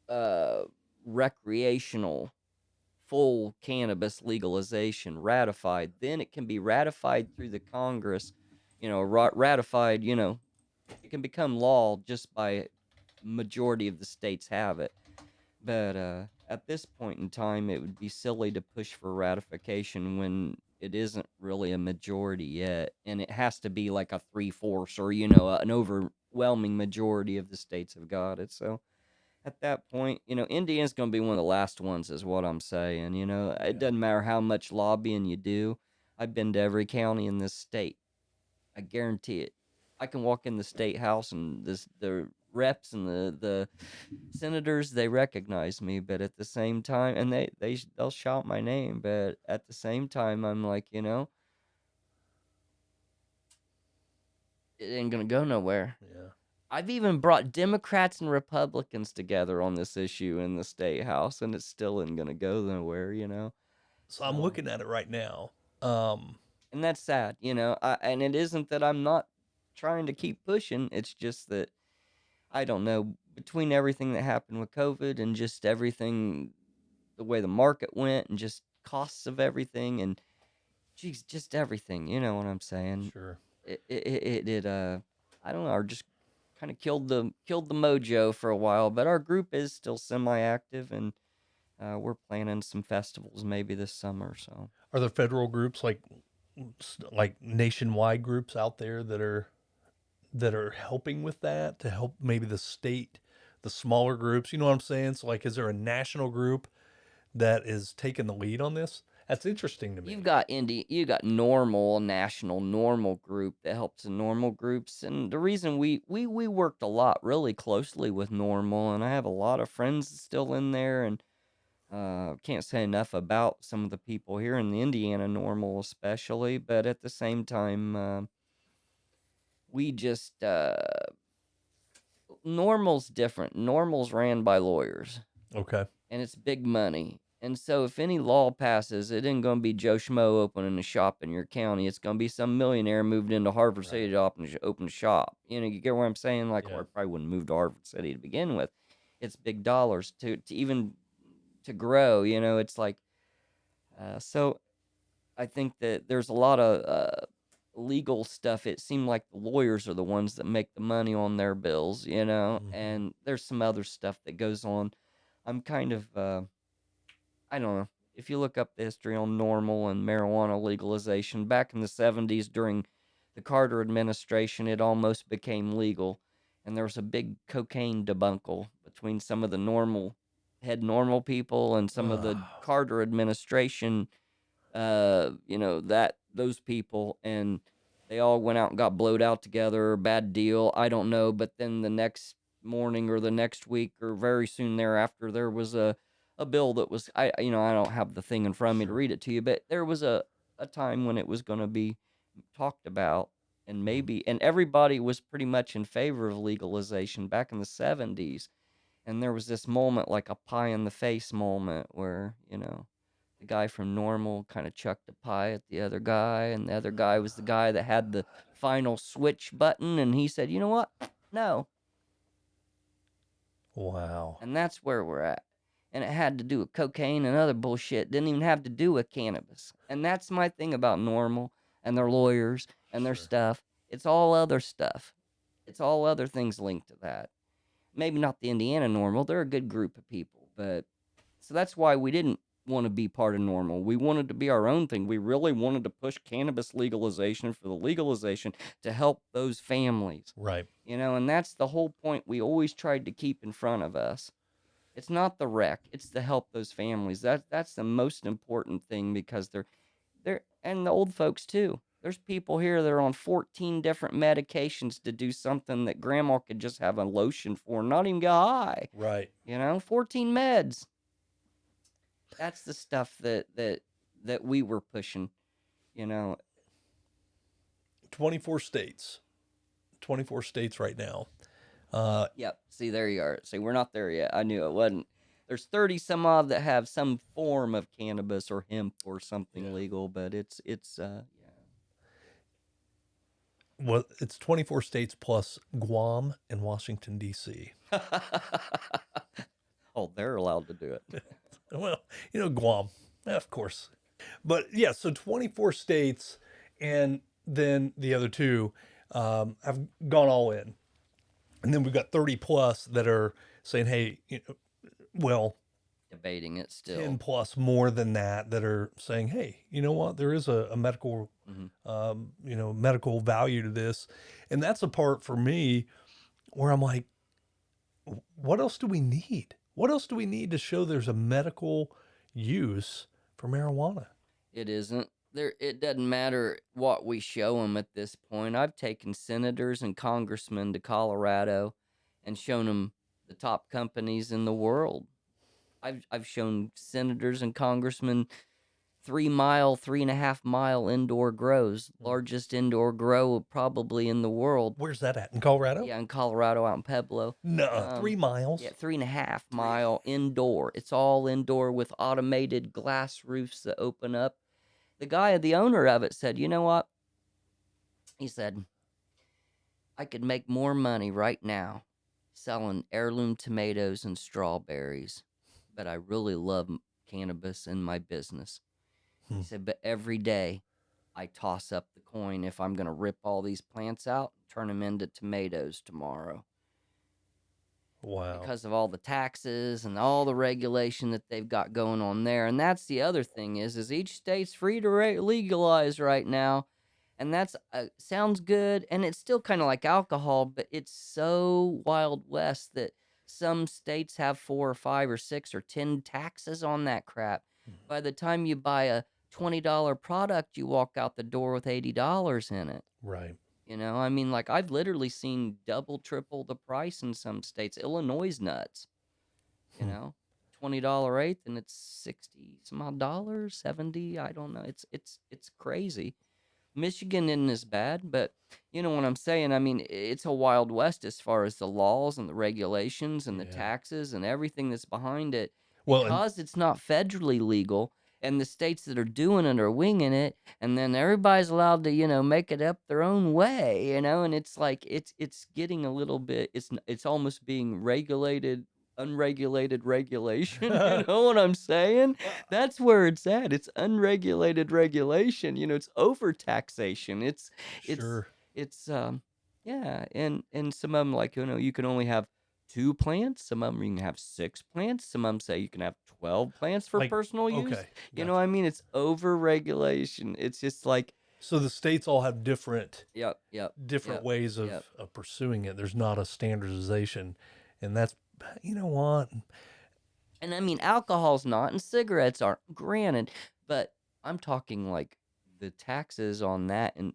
uh recreational full cannabis legalization ratified, then it can be ratified through the Congress, ratified, it can become law just by majority of the states have it. But at this point in time, it would be silly to push for ratification when it isn't really a majority yet, and it has to be like a 3/4 or an overwhelming majority of the states have got it. So at that point, Indiana's going to be one of the last ones, is what I'm saying. It doesn't matter how much lobbying you do. I've been to every county in this state. I guarantee it. I can walk in the state house and the reps and the senators, they recognize me, but at the same time, and they'll shout my name, but at the same time, I'm like, it ain't gonna go nowhere.
Yeah.
I've even brought Democrats and Republicans together on this issue in the state house, and it still isn't gonna go nowhere.
So I'm
So,
looking at it right now.
and that's sad, and it isn't that I'm not trying to keep pushing. It's just that I don't know, between everything that happened with COVID and just everything, the way the market went, and just costs of everything, and geez, just everything. You know what I'm saying?
Sure.
It I don't know, or just kind of killed the mojo for a while. But our group is still semi-active, and we're planning some festivals maybe this summer. So
Are there federal groups like nationwide groups out there that are helping with that, to help maybe the state, the smaller groups? You know what I'm saying? So, like, is there a national group that is taking the lead on this? That's interesting to me.
you got normal national normal group that helps the normal groups, and the reason we worked a lot really closely with normal, and I have a lot of friends still in there, and can't say enough about some of the people here in the Indiana normal, especially. But at the same time, we just normal's different. Normal's ran by lawyers,
Okay.
and it's big money. And so if any law passes, it ain't gonna be Joe Schmo opening a shop in your county. It's gonna be some millionaire moved into Harvard City to open a shop. You get where I'm saying? Like,
Yeah.
or probably wouldn't move to Harvard City to begin with. It's big dollars to even to grow. It's like, so I think that there's a lot of legal stuff. It seemed like the lawyers are the ones that make the money on their bills,
Mhm.
and there's some other stuff that goes on. I'm kind of, I don't know. if you look up the history on normal and marijuana legalization, back in the 70s during the Carter administration, it almost became legal. And there was a big cocaine debacle between some of the normal people and some of the Carter administration, those people, and they all went out and got blowed out together. Bad deal. I don't know. But then the next morning or the next week or very soon thereafter, there was a bill that was, I don't have the thing in front of me to read it to you, but there was a time when it was going to be talked about, and and everybody was pretty much in favor of legalization back in the 70s. And there was this moment, like a pie in the face moment, where, the guy from Normal kind of chucked a pie at the other guy, and the other guy was the guy that had the final switch button, and he said, "You know what? No."
Wow.
And that's where we're at. And it had to do with cocaine and other bullshit. Didn't even have to do with cannabis. And that's my thing about Normal and their lawyers and their stuff. It's all other stuff. It's all other things linked to that. Maybe not the Indiana Normal. They're a good group of people, but so that's why we didn't want to be part of Normal. We wanted to be our own thing. We really wanted to push cannabis legalization for the legalization to help those families.
Right.
And that's the whole point we always tried to keep in front of us. It's not the rec, it's to help those families. That's the most important thing, because they're and the old folks too. There's people here that are on 14 different medications to do something that grandma could just have a lotion for and not even get high.
Right.
14 meds. That's the stuff that we were pushing,
24 states. 24 states right now.
Yep. See, there you are. See, we're not there yet. I knew it wasn't. There's 30 some odd that have some form of cannabis or hemp or something legal, but it's
Well, it's 24 states plus Guam and Washington DC.
Oh, they're allowed to do it.
Well, Guam, of course. But yeah, so 24 states, and then the other two have gone all in. And then we've got 30 plus that are saying, hey,
Debating it still.
10 plus more than that are saying, hey, you know what? There is a medical, medical value to this. And that's a part for me where I'm like, what else do we need? What else do we need to show there's a medical use for marijuana?
It isn't. It doesn't matter what we show them at this point. I've taken senators and congressmen to Colorado and shown them the top companies in the world. I've shown senators and congressmen 3.5 mile indoor grows, largest indoor grow probably in the world.
Where's that at? In Colorado?
Yeah, in Colorado, out in Pueblo.
No, 3 miles.
Yeah, 3.5 mile indoor. It's all indoor with automated glass roofs that open up. The owner of it said, you know what? He said, I could make more money right now selling heirloom tomatoes and strawberries, but I really love cannabis in my business. He said, but every day I toss up the coin if I'm going to rip all these plants out and turn them into tomatoes tomorrow.
Wow.
Because of all the taxes and all the regulation that they've got going on there. And that's the other thing is each state's free to legalize right now. And that's sounds good. And it's still kind of like alcohol, but it's so Wild West that some states have 4 or 5 or 6 or 10 taxes on that crap. By the time you buy a $20 product, you walk out the door with $80 in it.
Right.
Like I've literally seen double, triple the price in some states. Illinois is nuts. $20 eighth, and it's 60 some odd dollars, 70. I don't know. It's crazy. Michigan isn't as bad, but you know what I'm saying? It's a Wild West as far as the laws and the regulations and the taxes and everything that's behind it.
Well,
Because it's not federally legal, and the states that are doing it are winging it, and then everybody's allowed to, make it up their own way, and it's like it's getting a little bit. It's almost being regulated. Unregulated regulation, you know what I'm saying? That's where it's at. It's unregulated regulation. It's over taxation.
Sure.
Yeah, and some of them, like, you can only have 2 plants. Some of them you can have 6 plants. Some of them say you can have 12 plants for
Like,
personal use.
okay,
You know
gotcha.
what I mean? It's over regulation. It's just like,
So the states all have different
yep, yep,
different
yep,
ways
yep.
of pursuing it. There's not a standardization, and that's, you know what?
And I mean, alcohol's not, and cigarettes aren't, granted, but I'm talking like the taxes on that. And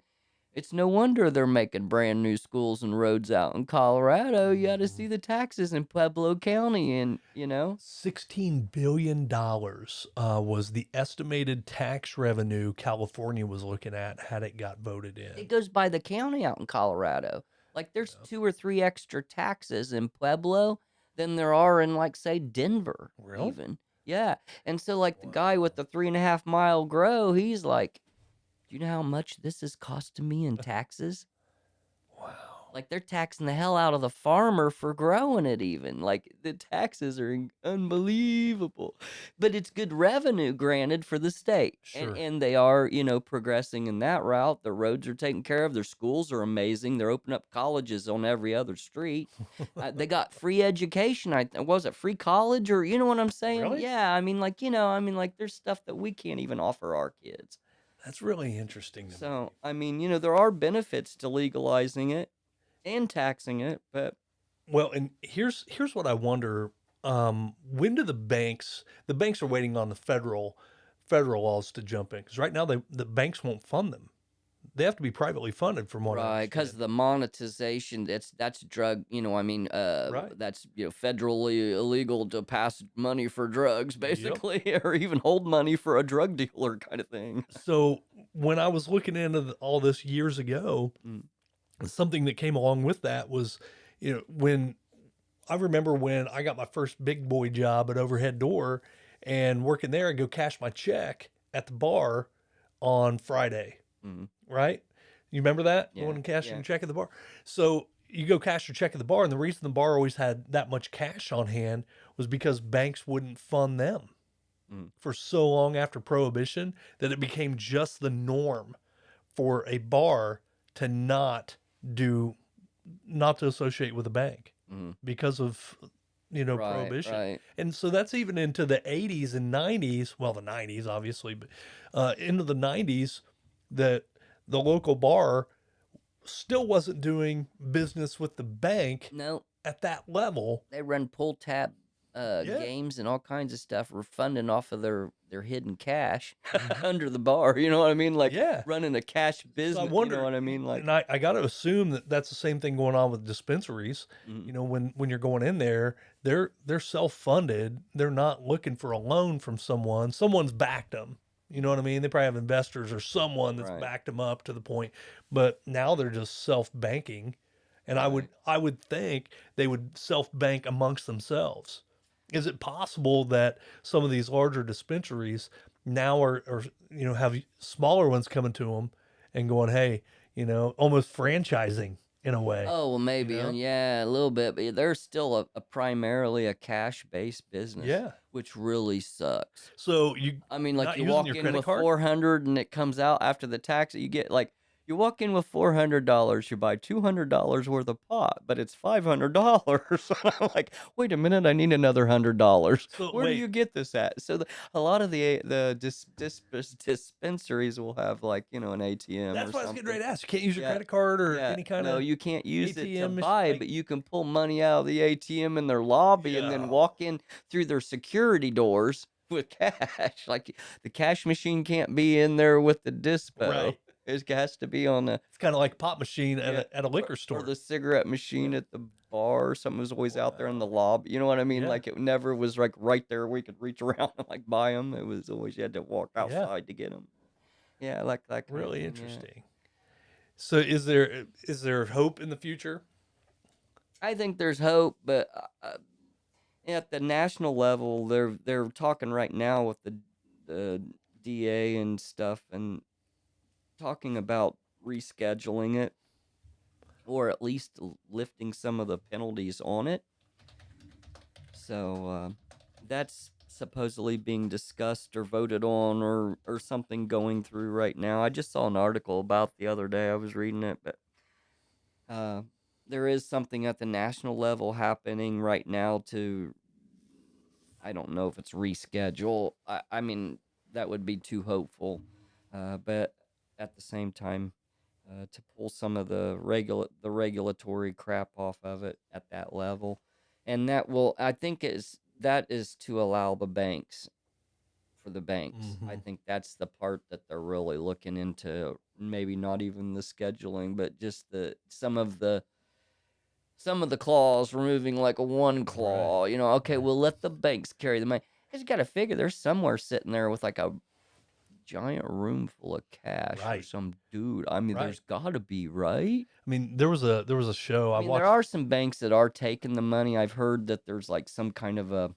it's no wonder they're making brand new schools and roads out in Colorado. You got to see the taxes in Pueblo County, and
$16 billion was the estimated tax revenue California was looking at had it got voted
it
in.
goes by the county out in Colorado. Like there's
Yeah.
2 or 3 extra taxes in Pueblo than there are in, like, say, Denver,
Really?
even. Yeah. And so, like, the guy
Wow.
with the 3.5 mile grow, he's like, do you know how much this is costing me in taxes?
Wow.
Like, they're taxing the hell out of the farmer for growing it, even. Like, the taxes are unbelievable. But it's good revenue, granted, for the state. And
Sure.
and they are, progressing in that route. The roads are taken care of. Their schools are amazing. They're opening up colleges on every other street. They got free education. Was it free college, or you know what I'm saying?
Really?
Yeah, like there's stuff that we can't even offer our kids.
That's really interesting to me.
So, there are benefits to legalizing it and taxing it, but
Well, and here's what I wonder. When do the banks are waiting on the federal laws to jump in, because right now the banks won't fund them. They have to be privately funded, from what I
right, because
understand.
the monetization, that's drug,
Right.
that's federally illegal to pass money for drugs,
Yep.
basically, or even hold money for a drug dealer kind of thing.
So when I was looking into all this years ago,
Mm,
something that came along with that was, when I remember when I got my first big boy job at Overhead Door, and working there, I go cash my check at the bar on Friday,
mm,
right? You remember that? Going
yeah,
and cashing
yeah.
your check at the bar. So you go cash your check at the bar, and the reason the bar always had that much cash on hand was because banks wouldn't fund them
Mm,
for so long after Prohibition, that it became just the norm for a bar to do not to associate with a bank
mm,
because of,
right,
Prohibition.
right.
And so that's even into the 80s and 90s, well, the 90s obviously, but into the 90s, that the local bar still wasn't doing business with the bank
No,
at that level.
they run pull tab
Yeah.
games and all kinds of stuff. We're funding off of their hidden cash
Mhm.
under the bar. You know what I mean? Like
Yeah.
running a cash
So I
business. You know
wonder,
what I mean? Like,
and I got to assume that that's the same thing going on with dispensaries.
mm,
When you're going in there, they're self funded. They're not looking for a loan from someone. Someone's backed them. You know what I mean? They probably have investors or someone that's
right,
backed them up to the point. But now they're just self banking, and
right.
I would think they would self bank amongst themselves. Is it possible that some of these larger dispensaries now are have smaller ones coming to them and going, hey, almost franchising in a way,
Oh well,
you
maybe,
know?
yeah, a little bit, but they're still a primarily a cash based business,
Yeah.
which really sucks.
So you
Like
not
you
using
walk
your
in
credit
with
card?
400 and it comes out after the tax. You get like you walk in with $400, you buy $200 worth of pot, but it's $500. I'm like, wait a minute, I need another $100.
So
Where do you
wait,
get this at? So a lot of the dispensaries will have, like, an ATM
that's
or
what I was getting ready
something.
to ask. You can't use your
Yeah,
credit card or
yeah.
any kind
No,
of
you can't use it to
ATM
buy,
like,
but you can pull money out of the ATM in their lobby and then
yeah.
walk in through their security doors with cash. Like the cash machine can't be in there with the dispo.
Right.
It has to be on the
It's kind of like a pop machine at
yeah,
a liquor
or
store.
the cigarette machine
Yeah.
at the bar. Or something was always out there in the
Wow.
lobby. You know what I mean?
Yeah.
Like it never was like right there where you could reach around and like buy them. It was always you had to walk
Yeah.
outside to get them. Yeah, like that kind of
Really
thing. Yeah.
interesting. So is there hope in the future?
I think there's hope, but at the national level, they're talking right now with the DA and stuff, and talking about rescheduling it, or at least lifting some of the penalties on it. So that's supposedly being discussed or voted on, or something going through right now. I just saw an article about the other day. I was reading it, but uh, there is something at the national level happening right now to I don't know if it's reschedule. I mean, that would be too hopeful. But at the same time, to pull some of the regulatory crap off of it at that level, and that will, I think, is to allow the banks for the banks. I
Mm-hmm.
think that's the part that they're really looking into. Maybe not even the scheduling, but just some of the claws, removing like a one
Right.
claw. Okay,
Right.
we'll let the banks carry the money. I just got to figure there's somewhere sitting there with like a giant room full of cash or
Right.
some dude. I mean,
Right.
there's got to be, right?
I mean, there was a show
I
I
mean, there
watched.
are some banks that are taking the money. I've heard that there's like some kind of a,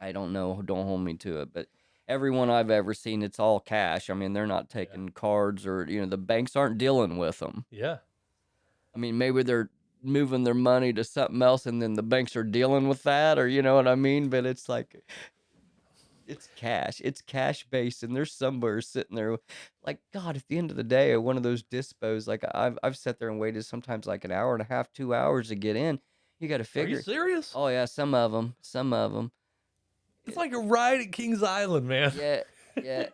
I don't know, don't hold me to it, but everyone I've ever seen, it's all cash. I mean, they're not
Yeah.
taking cards, or, the banks aren't dealing with them.
Yeah.
I mean, maybe they're moving their money to something else and then the banks are dealing with that, or you know what I mean? But it's like, it's cash. It's cash based, and there's somewhere sitting there, like, God. At the end of the day, one of those dispos, like I've sat there and waited sometimes like an hour and a half, 2 hours to get in. You got to
Are you
figure.
serious?
Oh yeah, some of them.
It's like a ride at Kings Island, man.
Yeah, yeah.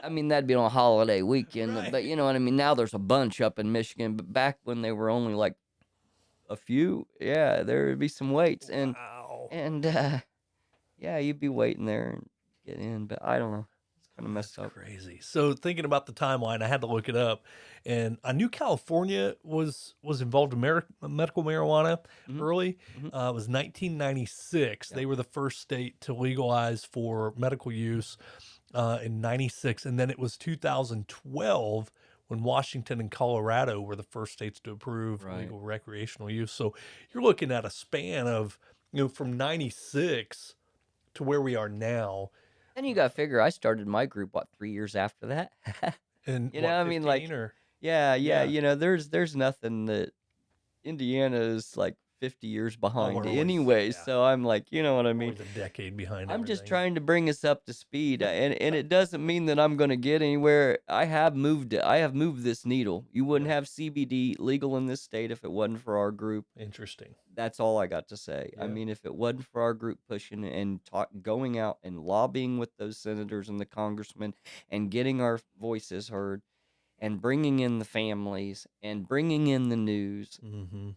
I mean, that'd be on a holiday weekend,
Right.
but you know what I mean. Now there's a bunch up in Michigan, but back when they were only like a few, yeah, there would be some waits,
Wow.
and yeah, you'd be waiting there and get in. But I don't know, it's kind of
That's
messed up.
crazy. So thinking about the timeline, I had to look it up, and I knew California was involved in medical marijuana
Hmm.
early.
Hmm.
It was 1996.
Yep.
They were the first state to legalize for medical use in '96, and then it was 2012 when Washington and Colorado were the first states to approve
Right.
legal recreational use. So you're looking at a span of from '96 to where we are now.
And you got to figure, I started my group, what, 3 years after that?
And
I
what,
mean,
15
like,
or
yeah,
yeah.
there's nothing that Indiana is like 50 years
Oh,
behind
we're always,
anyways.
yeah,
So I'm like, you know what I
we're
mean?
always a decade behind
I'm just
everything.
trying to bring us up to speed,
Yep.
and it doesn't mean that I'm going to get anywhere. I have moved it. I have moved this needle. You wouldn't
Good.
have CBD legal in this state if it wasn't for our group.
Interesting.
That's all I got to say. I
Yeah.
mean, if it wasn't for our group pushing and going out and lobbying with those senators and the congressmen and getting our voices heard and bringing in the families and bringing in the news,
Mm-hmm.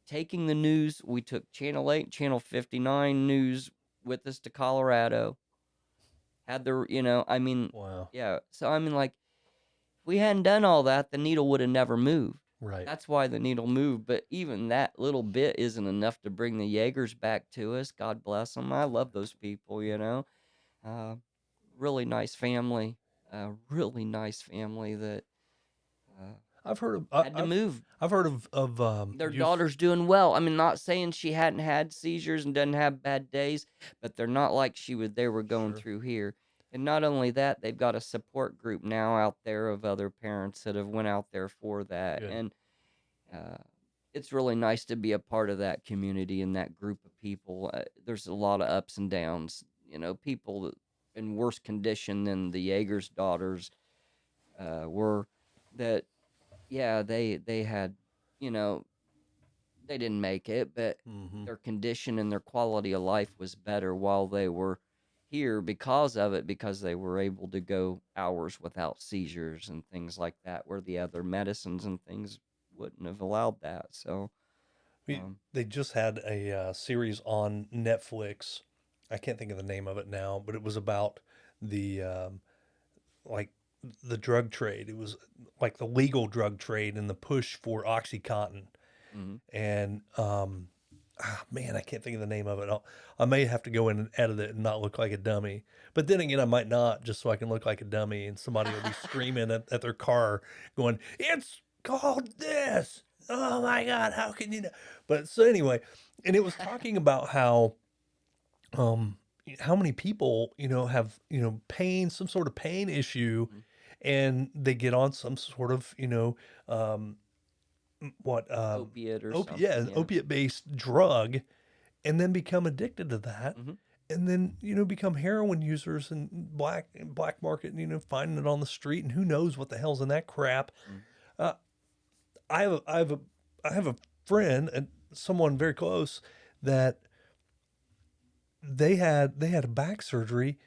taking the news, we took Channel 8, Channel 59 news with us to Colorado. Had the, I mean,
Wow.
yeah. So, I mean, like, if we hadn't done all that, the needle would have never moved.
Right.
That's why the needle moved. But even that little bit isn't enough to bring the Jaegers back to us. God bless them. I love those people. Uh, really nice family. Really nice family that uh,
I've heard of
had to move.
I've heard of
Their
youth.
daughter's doing well. I mean, not saying she hadn't had seizures and doesn't have bad days, but they're not like they were going
Sure.
through here. And not only that, they've got a support group now out there of other parents that have went out there for that.
Good.
And uh, it's really nice to be a part of that community and that group of people. There's a lot of ups and downs. People that in worse condition than the Jaeger's daughters were. That, yeah, they had, you know, they didn't make it, but
Mm-hmm.
their condition and their quality of life was better while they were here because of it, because they were able to go hours without seizures and things like that, where the other medicines and things wouldn't have allowed that. So, um,
They just had a series on Netflix. I can't think of the name of it now, but it was about the like the drug trade. It was like the legal drug trade and the push for OxyContin.
mhm.
And man, I can't think of the name of it. I may have to go in and edit it and not look like a dummy. But then again, I might not, just so I can look like a dummy, and somebody will be screaming at their car, going, "It's called this! Oh my God, how can you know?" But so anyway, and it was talking about um how many people have pain, some sort of pain issue,
Mhm.
and they get on some sort of um what
Opiate or
yeah,
something,
an
yeah.
opiate based drug, and then become addicted to that,
Hmm.
and then become heroin users and black market, finding it on the street, and who knows what the hell's in that crap.
Hmm.
uh, I have a friend and someone very close that they had a back surgery,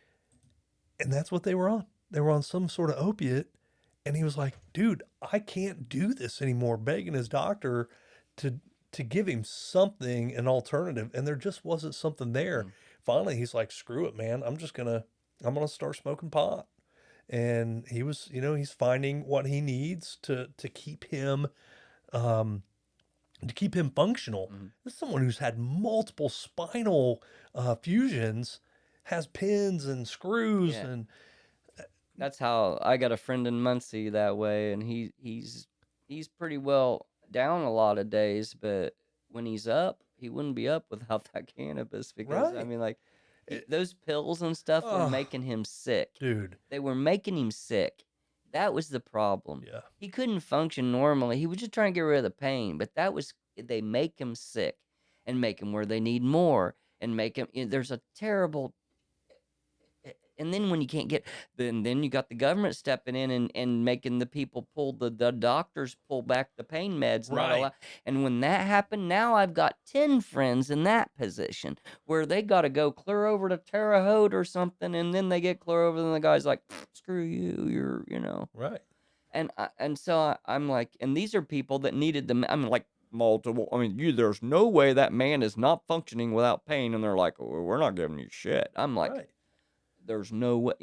and that's what they were on. They were on some sort of opiate, and he was like, "Dude, I can't do this anymore." Begging his doctor to give him something, an alternative, and there just wasn't something there.
Mm.
Finally, he's like, "Screw it, man. I'm gonna start smoking pot." And he's finding what he needs to keep him um, functional.
Mhm.
This is someone who's had multiple spinal fusions, has pins and screws,
Yeah.
and
That's how I got a friend in Muncie that way, and he's pretty well down a lot of days, but when he's up, he wouldn't be up without that cannabis because I
right.
mean, like
It,
those pills and stuff were
oh,
making him sick.
dude.
They were making him sick. That was the problem.
Yeah.
He couldn't function normally. He was just trying to get rid of the pain, but that was they make him sick and make him where they need more and make him. There's a terrible and then when you can't get then you got the government stepping in and making the people pull the doctors pull back the pain meds not
Right.
allow and when that happened now I've got 10 friends in that position where they got to go clear over to Terre Haute or something and then they get clear over and the guy's like screw you you're
Right.
and so I'm like and these are people that needed them I mean like multiple I mean you there's no way that man is not functioning without pain and they're like well, we're not giving you shit I'm like
Right.
there's no way,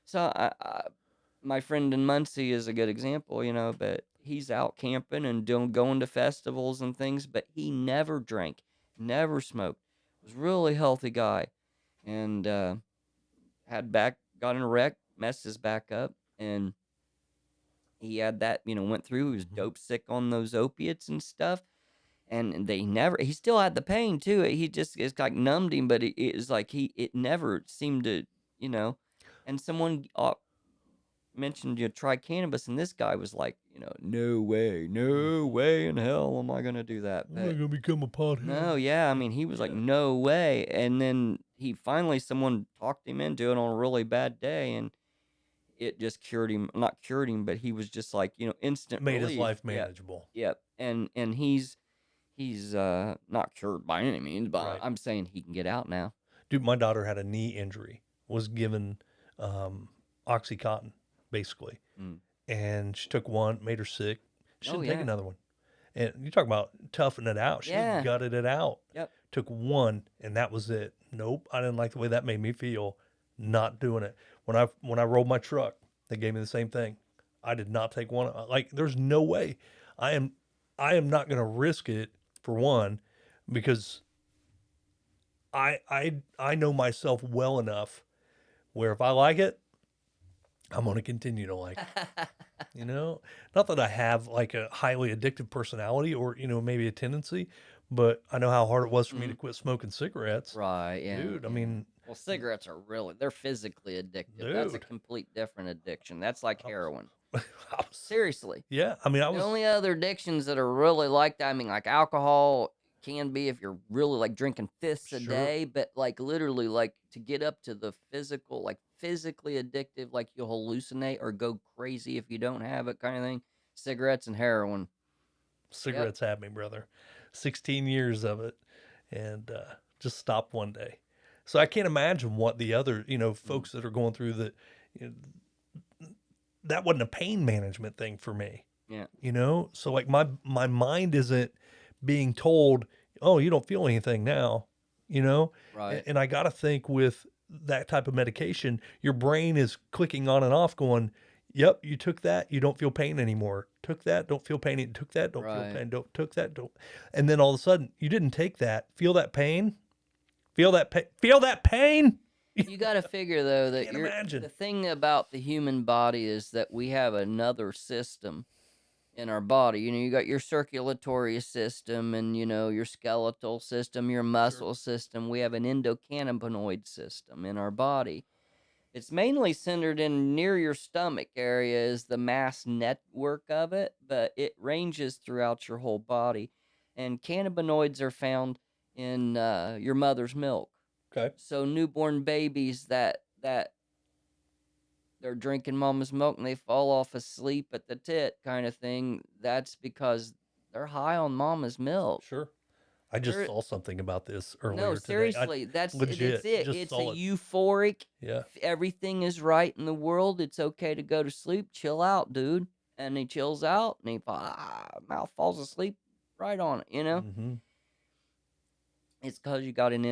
So my friend in Muncie is a good example, but he's out camping and going to festivals and things, but he never drank, never smoked. Was a really healthy guy, and got in a wreck, messed his back up, and he had that, went through. He was
Mhm.
dope sick on those opiates and stuff and he still had the pain too. He just it's like numbed him, but it was like it never seemed to, you know. And someone mentioned try cannabis, and this guy was like, no way in hell am I gonna do that.
I'm not
But
gonna become a
no,
pothead.
yeah, I mean he was like,
Yeah.
no way. And then someone talked him into it on a really bad day, and it just cured him. Not cured him, but he was just like, instant
Made his
relief.
life
Yep,
manageable.
yep. And he's not cured by any means, but
Right.
I'm saying he can get out now.
Dude, my daughter had a knee injury, was given Oxycontin, basically.
Mm.
And she took one, made her sick. She
Oh
didn't take
yeah,
another one. And you talk about toughing it out. She just
yeah,
gutted it out.
yep.
Took one, and that was it. Nope, I didn't like the way that made me feel. Not doing it. When I rolled my truck, they gave me the same thing. I did not take one. Like, there's no way. I am I am not going to risk it for one, because I know myself well enough where if I like it, I'm going to continue to like it. Not that I have like a highly addictive personality or maybe a tendency, but I know how hard it was for me to
Mhm.
quit smoking cigarettes.
Right, yeah,
Dude, I
yeah.
mean,
Well, cigarettes are they're physically addictive. That's a
dude,
complete different addiction. That's like
I was,
heroin.
I was
Seriously.
yeah, I mean, I
The
was
only other addictions that are really like that, I mean, like alcohol can be if you're really like drinking fifths a
sure.
day, but like literally, like to get up to the physical, like physically addictive, like you'll hallucinate or go crazy if you don't have it kind of thing. Cigarettes and heroin. Yep.
Cigarettes had me, brother. 16 years of it, and just stopped one day. So I can't imagine what the other,
Mm,
folks that are going through that. You know, that wasn't a pain management thing for me.
yeah.
So like my mind isn't being told, oh, you don't feel anything now, you know
Right.
and I got to think with that type of medication, your brain is clicking on and off going, yep, you took that, you don't feel pain anymore, took that, don't feel pain, took that, don't feel
Right.
pain, don't took that, don't. And then all of a sudden you didn't take that, feel that pain, feel that pain.
You got to figure though that
Can't imagine.
the thing about the human body is that we have another system in our body. You got your circulatory system and your skeletal system, your
Sure.
muscle system. We have an endocannabinoid system in our body. It's mainly centered in near your stomach area is the mass network of it, but it ranges throughout your whole body. And cannabinoids are found in your mother's milk.
Okay.
So newborn babies that they're drinking mama's milk and they fall off asleep at the tit kind of thing, that's because they're high on mama's milk.
Sure. I just
There,
saw something about this
no,
earlier today. I
seriously, it's
legit
it.
just
It's a
saw it.
euphoric.
Yeah.
Everything is right in the world. It's okay to go to sleep. Chill out, dude. And he chills out, and mouth falls asleep right on it.
Mm-hmm.
It's because you got an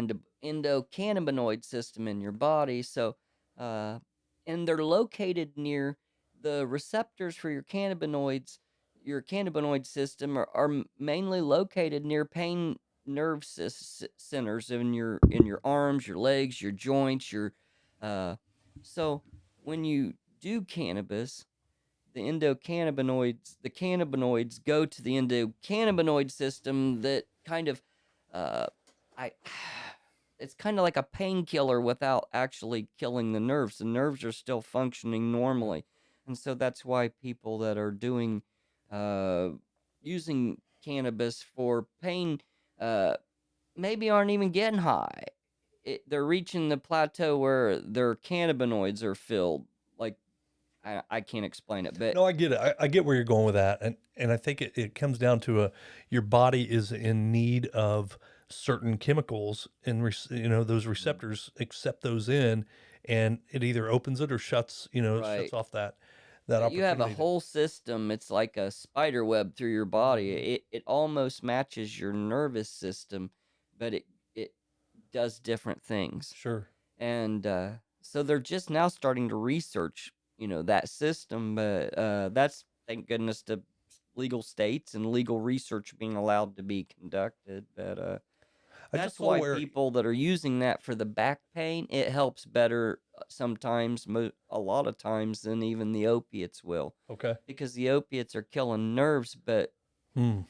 endocannabinoid system in your body. So, uh, and they're located near the receptors for your cannabinoids. Your cannabinoid system are mainly located near pain nerve centers in your arms, your legs, your joints, uh. So when you do cannabis, the cannabinoids go to the endocannabinoid system that kind of, uh, I, it's kind of like a painkiller without actually killing the nerves. The nerves are still functioning
Yeah.
normally, and so that's why people that are doing, uh, using cannabis for pain, uh, maybe aren't even getting high. They're reaching the plateau where their cannabinoids are filled. Like I can't explain it, but
No, I get it. I get where you're going with that, and I think it comes down to your body is in need of certain chemicals, and those
Mhm.
receptors accept those in, and it either opens it or shuts
Right.
off that
You have a
opportunity.
whole system. It's like a spider web through your body.
Mhm.
It almost matches your nervous system, but it does different things.
Sure.
And so they're just now starting to research, that system. But that's thank goodness to legal states and legal research being allowed to be conducted. But
I just
that's
saw
why
where.
people that are using that for the back pain, it helps better sometimes, a lot of times, than even the opiates will.
Okay.
Because the opiates are killing nerves, but
Hmm.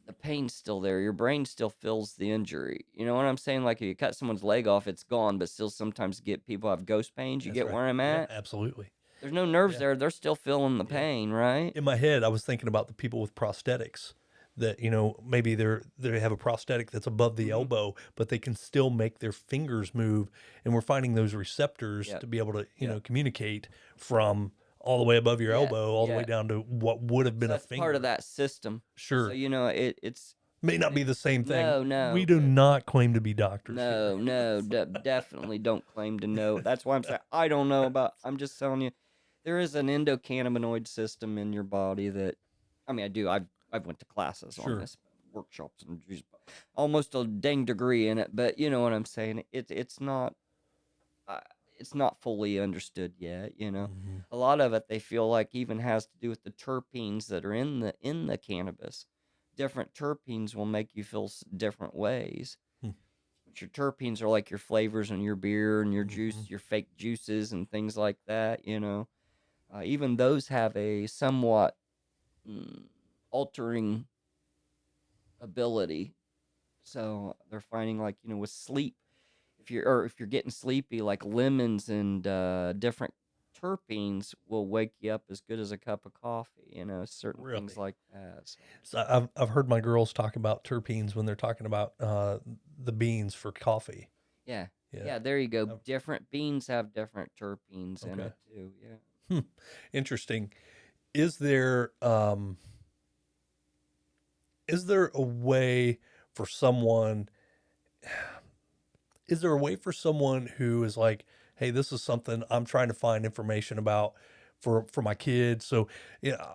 the pain's still there. Your brain still feels the injury. You know what I'm saying? Like if you cut someone's leg off, it's gone, but still sometimes people have ghost pains. You
That's
get
right.
where I'm
Yeah,
at?
absolutely.
There's no nerves
Yeah.
there. They're still feeling the
Yeah.
pain, right?
In my head, I was thinking about the people with prosthetics that, maybe they have a prosthetic that's above the
Mm-hmm.
elbow, but they can still make their fingers move. And we're finding those receptors
Yep.
to be able to,
Yep.
communicate from all the way above your
Yeah.
elbow, all the way
Yeah.
down to what would have
So
been a
that's part of
finger.
that system. So
Sure.
it's
May not be
it,
the same thing.
no,
We
no,
do
but
not claim to be doctors here.
no, no, definitely don't claim to know. That's why I'm saying I don't know about. I'm just telling you, there is an endocannabinoid system in your body that, I mean, I do. I've went to classes on
Sure.
this, workshops, and geez, almost a dang degree in it. But you know what I'm saying? Uh, it's not fully understood yet.
Hmm.
A lot of it they feel like even has to do with the terpenes that are in the cannabis. Different terpenes will make you feel different ways. Your terpenes are like your flavors in your beer and your
Hmm.
juice, your fake juices and things like that. Even those have a somewhat mm, altering ability. So they're finding, like, with sleep, if you're getting sleepy, like lemons and different terpenes will wake you up as good as a cup of coffee. Certain things
Really.
like that. So
So I've heard my girls talk about terpenes when they're talking about the beans for coffee.
yeah,
Yeah.
yeah. There you go.
Oh,
Different beans have different terpenes in
okay.
it too. Yeah.
Hmm. Interesting. Is there um is there a way for someone is there a way for someone who is like, hey, this is something I'm trying to find information about for my kids. So yeah,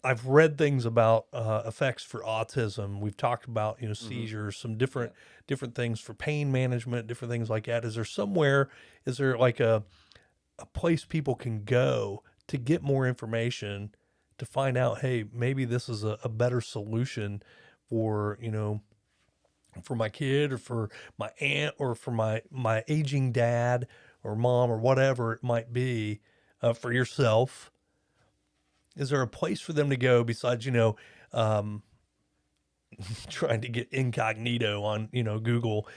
I've read things about effects for autism. We've talked about
Mm-hmm.
seizures, some
Yeah.
different things for pain management, different things like that. Is there like a place people can go to get more information to find out, hey, maybe this is a better solution for for my kid or for my aunt or for my aging dad or mom or whatever it might be, for yourself. Is there a place for them to go besides um, trying to get incognito on Google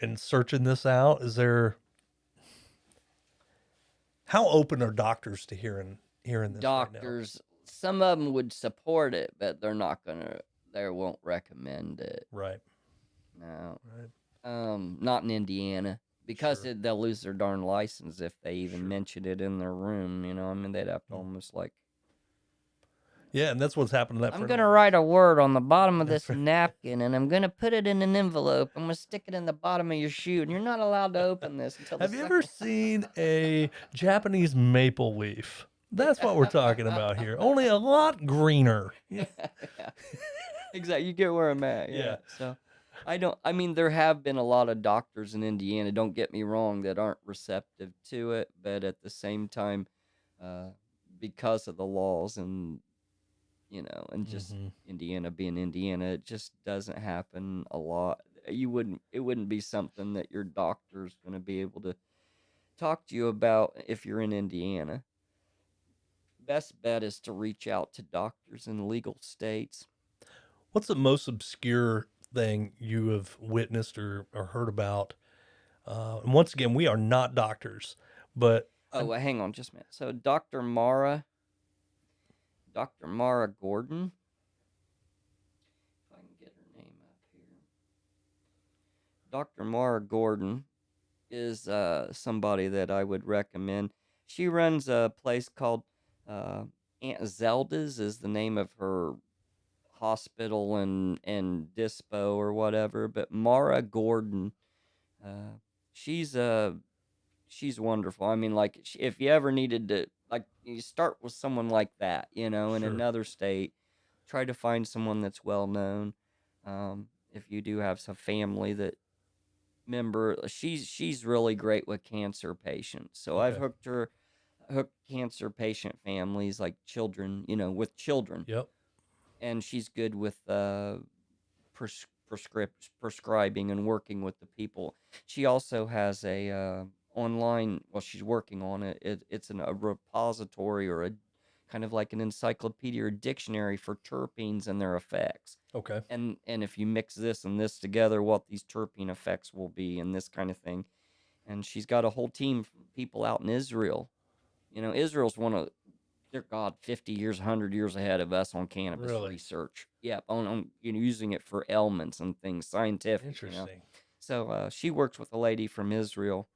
and searching this out? Is there How open are doctors to hearing this right now?
Doctors, some of them would support it, but they won't recommend it.
Right.
No.
Right.
Not in Indiana, because
Sure.
they'll lose their darn license if they even
Sure.
mention it in their room. I mean, they'd have to
Hmm.
almost like
Yeah, and that's what's happened to that
I'm
friend
going
of
to
mine.
write a word on the bottom of
That
this
friend-
napkin, and I'm going to put it in an envelope. I'm going to stick it in the bottom of your shoe, and you're not allowed to open this until the
Have you ever
second.
seen a Japanese maple leaf? That's what we're talking about here. Only a lot greener. Yeah.
Yeah, exactly. You get where I'm at.
Yeah.
Yeah. So I mean, there have been a lot of doctors in Indiana, don't get me wrong, that aren't receptive to it. But at the same time, uh, because of the laws and, and just
Mhm.
Indiana being Indiana, it just doesn't happen a lot. It wouldn't be something that your doctor's going to be able to talk to you about if you're in Indiana. Best bet is to reach out to doctors in legal states.
What's the most obscure thing you have witnessed or heard about? And once again, we are not doctors, but
Oh, well, hang on just a minute. So Dr. Mara Gordon, if I can get her name up here. Dr. Mara Gordon is somebody that I would recommend. She runs a place called Aunt Zelda's is the name of her hospital and dispo or whatever. But Mara Gordon, uh, she's she's wonderful. I mean, like if you ever needed to, like, you start with someone like that, in
sure.
another state. Try to find someone that's well known. If you do have some family that member, she's really great with cancer patients. So I've
Okay.
hooked cancer patient families, like children, with children,
Yep.
and she's good with prescribing and working with the people. She also has a online. Well, she's working on it. It's a repository or a kind of like an encyclopedia or dictionary for terpenes and their effects.
Okay.
And if you mix this and this together, what these terpene effects will be, and this kind of thing. And she's got a whole team of people out in Israel. Israel's one of, dear God, 50 years, 100 years ahead of us on cannabis
Really
research. Yep, on using it for ailments and things, scientific.
interesting.
So she works with a lady from Israel.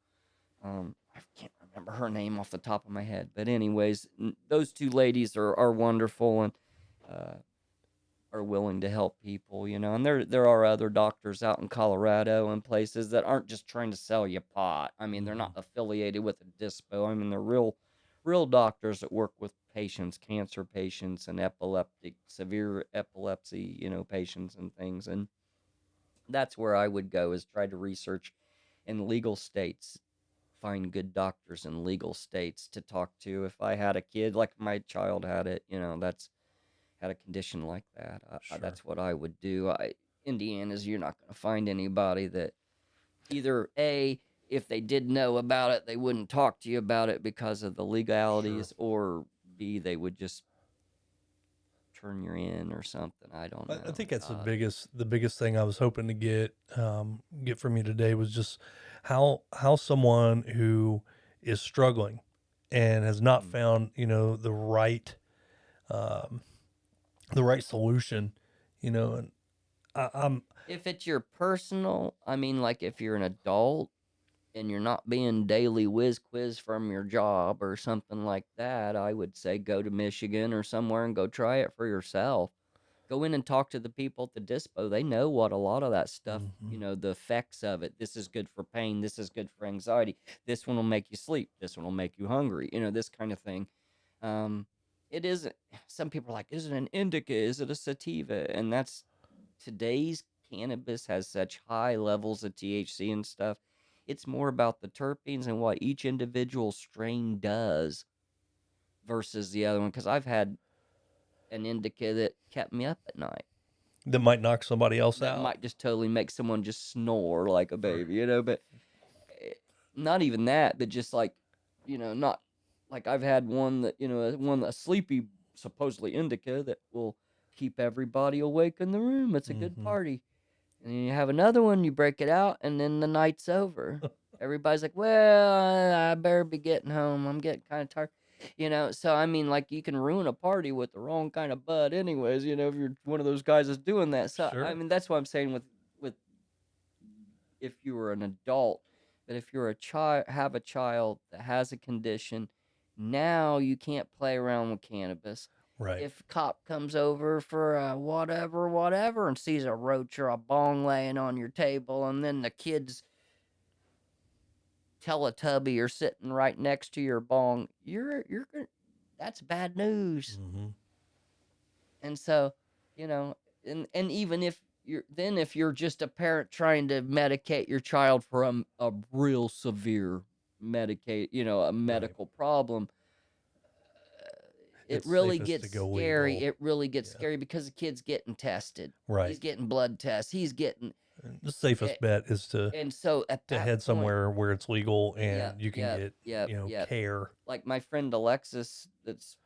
I can't remember her name off the top of my head, but anyways, those two ladies are wonderful and uh, are willing to help people. And there are other doctors out in Colorado and places that aren't just trying to sell you pot. I mean, they're
Mhm.
not affiliated with a dispo. I mean, they're real doctors that work with patients, cancer patients, and severe epilepsy, patients and things. And that's where I would go, is try to research in legal states, find good doctors in legal states to talk to. If I had a kid like my child had it, that's had a condition like that,
Sure.
that's what I would do. Indiana's, you're not going to find anybody that either A, if they did know about it, they wouldn't talk to you about it because of the
Sure.
legalities, or B, they would just turn you in or something. I don't
I
know.
think that's the biggest thing I was hoping to get from you today was just how someone who is struggling and has not
Mm.
found um, the right solution, and I'm
If it's your personal, I mean, like if you're an adult and you're not being daily whiz quiz from your job or something like that, I would say go to Michigan or somewhere and go try it for yourself. Go in and talk to the people at the dispo. They know what a lot of that stuff,
Mhm.
the effects of it. This is good for pain. This is good for anxiety. This one will make you sleep. This one will make you hungry. This kind of thing. Um, it isn't. Some people are like, is it an indica? Is it a sativa? And that's, today's cannabis has such high levels of THC and stuff. It's more about the terpenes and what each individual strain does versus the other one. Because I've had an indica that kept me up at night.
That might knock somebody else
That
out.
might just totally make someone just snore like a
Sure.
baby. But eh, not even that, but just like, not like I've had one that, a sleepy, supposedly indica that will keep everybody awake in the room. It's a good
Hmm.
party. And then you have another one, you break it out, and then the night's over. Everybody's like, well, I better be getting home. I'm getting kind of tired. So I mean, like, you can ruin a party with the wrong kind of bud, anyways, if you're one of those guys that's doing that. So, I
Sure.
mean, that's what I'm saying with if you were an adult, but if you're a child, that has a condition, now you can't play around with cannabis.
Right.
If a cop comes over for whatever and sees a roach or a bong laying on your table, and then the kids Teletubby are sitting right next to your bong, you're gonna, that's bad news.
Mm-hmm.
And so, you know, and even if you're just a parent trying to medicate your child for a real severe a
Right.
medical problem, it
It's
really
safest to
gets
go
scary.
legal.
It really gets
Yeah.
scary because the kid's getting tested.
Right.
He's getting blood tests. He's getting,
And the
eh,
safest bet is
and so at
to
that
head
point,
somewhere where it's legal
yep,
and you can
yep,
get,
yep, yep.
care.
Like my friend Alexis, that's,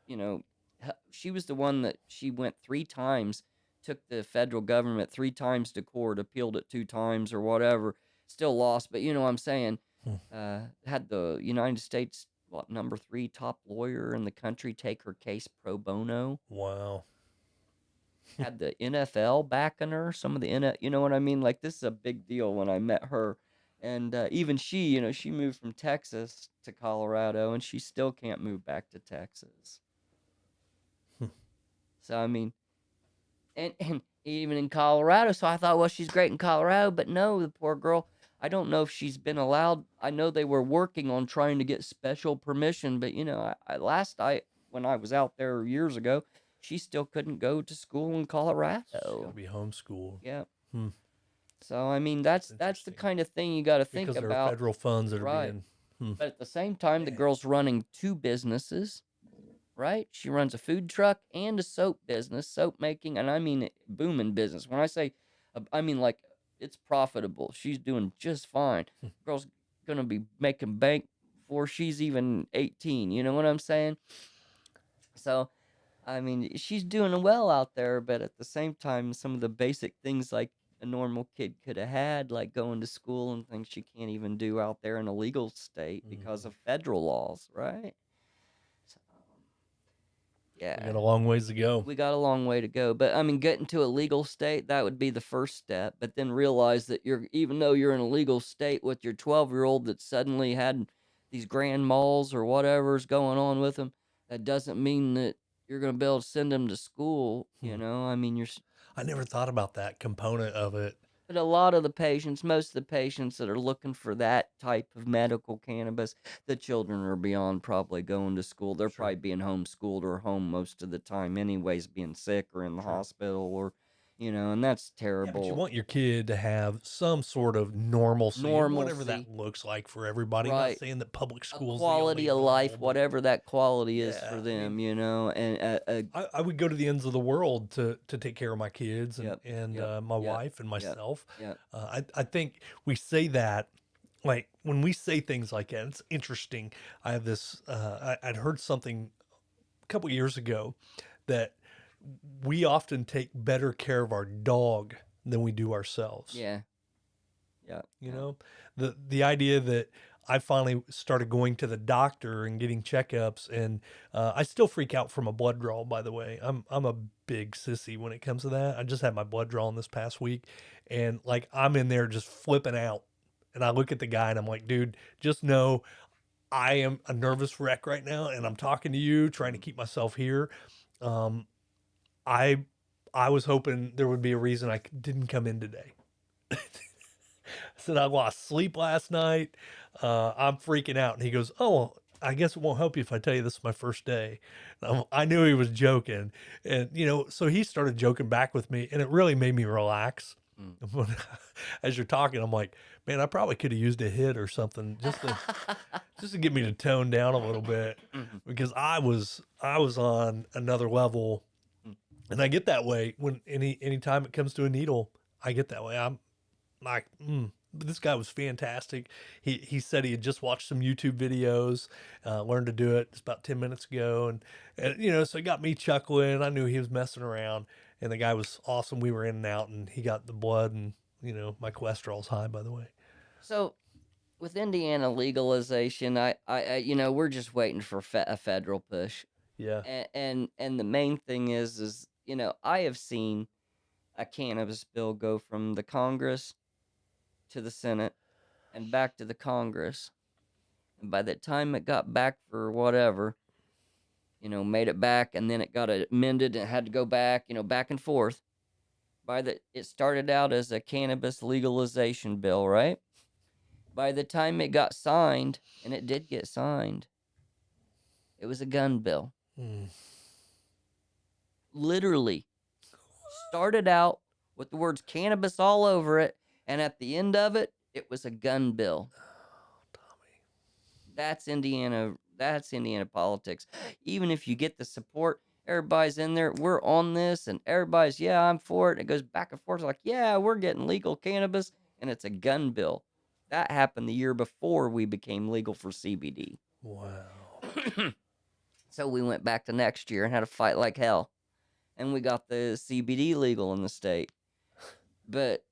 she was the one that she went 3 times, took the federal government 3 times to court, appealed it 2 times or whatever, still lost. But you know what I'm saying?
Hmm.
Had the United States, what, #3 top lawyer in the country take her case pro bono.
Wow.
Had the NFL backing her. Some of the you know what I mean? Like, this is a big deal when I met her. And even she, she moved from Texas to Colorado, and she still can't move back to Texas.
Hmm.
So I mean, and even in Colorado. So I thought, well, she's great in Colorado, but no, the poor girl. I don't know if she's been allowed. I know they were working on trying to get special permission, but when I was out there years ago, she still couldn't go to school in
She's got to
Colorado.
be homeschooled.
Yeah.
Hmm.
So I mean,
That's
that's the
interesting.
kind of thing you got to think
Because there are
about,
federal funds that are
right?
being. Hmm.
But at the same time, the girl's running 2 businesses, right? She runs a food truck and a soap business, soap making, and I mean booming business. When I say, I mean like it's profitable. She's doing just fine.
Hmm.
Girl's gonna be making bank before she's even 18. You know what I'm saying? So I mean, she's doing well out there, but at the same time, some of the basic things like a normal kid could have had, like going to school and things, she can't even do out there in a legal state because
Mhm.
of federal laws, right? So,
We got
yeah,
a long ways to go.
we got a long way to go. But I mean, getting to a legal state, that would be the first step. But then realize that even though you're in a legal state with your 12-year-old that suddenly had these grand malls or whatever's going on with them, that doesn't mean that you're going to be able to send them to school.
Hmm.
I mean,
I never thought about that component of it.
but a lot of the patients, most of the patients that are looking for that type of medical cannabis, the children are beyond probably going to school. They're
Sure.
probably being homeschooled or home most of the time, anyways, being sick or in the
Sure.
hospital or, and that's
Yeah, but you
terrible.
want your kid to have some sort of normalcy and whatever that
Normalcy,
looks like for everybody. Not
right?
saying that public
A
school is the
quality
only
of life,
goal, but
whatever that quality is
yeah,
for
I mean,
them, and
I would go to the ends of the world to take care of my kids and
yep, yep,
my
yep,
wife and
yep,
myself.
yep.
I think we say that, like when we say things like that, it's interesting. I have this. I'd heard something a couple years ago that we often take better care of our dog than we do ourselves.
Yeah, yeah,
You
yeah.
know, the idea that I finally started going to the doctor and getting checkups, and I still freak out from a blood draw. By the way, I'm a big sissy when it comes to that. I just had my blood drawn this past week, and like I'm in there just flipping out, and I look at the guy and I'm like, dude, just know I am a nervous wreck right now, and I'm talking to you, trying to
Mm.
keep myself here. Um, I I was hoping there would be a reason I didn't come in today. I said, I lost sleep last night. I'm freaking out. And he goes, oh, well, I guess it won't help you if I tell you this is my first day. I knew he was joking. And, so he started joking back with me, and it really made me relax.
Mm.
As you're talking, I'm like, man, I probably could have used a hit or something just to get me to tone down a little bit,
Mhm.
because I was on another level,
Mm.
and I get that way when anytime it comes to a needle. I get that way. I'm like, but this guy was fantastic. He said he had just watched some YouTube videos, learned to do it just about 10 minutes ago, and so it got me chuckling. I knew he was messing around, and the guy was awesome. We were in and out, and he got the blood, and my cholesterol's high, by the way.
So with Indiana legalization, we're just waiting for a federal push,
Yeah.
and the main thing is I have seen a cannabis bill go from the Congress to the Senate and back to the Congress, and by the time it got back for whatever, made it back, and then it got amended and it had to go back, back and forth. It started out as a cannabis legalization bill, right? By the time it got signed, and it did get signed, it was a gun bill.
Mm.
Literally started out with the words cannabis all over it, and at the end of it, it was a gun bill.
Tommy.
That's Indiana politics. Even if you get the support, everybody's in there, we're on this, and everybody's, yeah, I'm for it. It goes back and forth like, yeah, we're getting legal cannabis, and it's a gun bill. That happened the year before we became legal for CBD.
Wow.
So we went back to next year and had to fight like hell. And we got the CBD legal in the state. But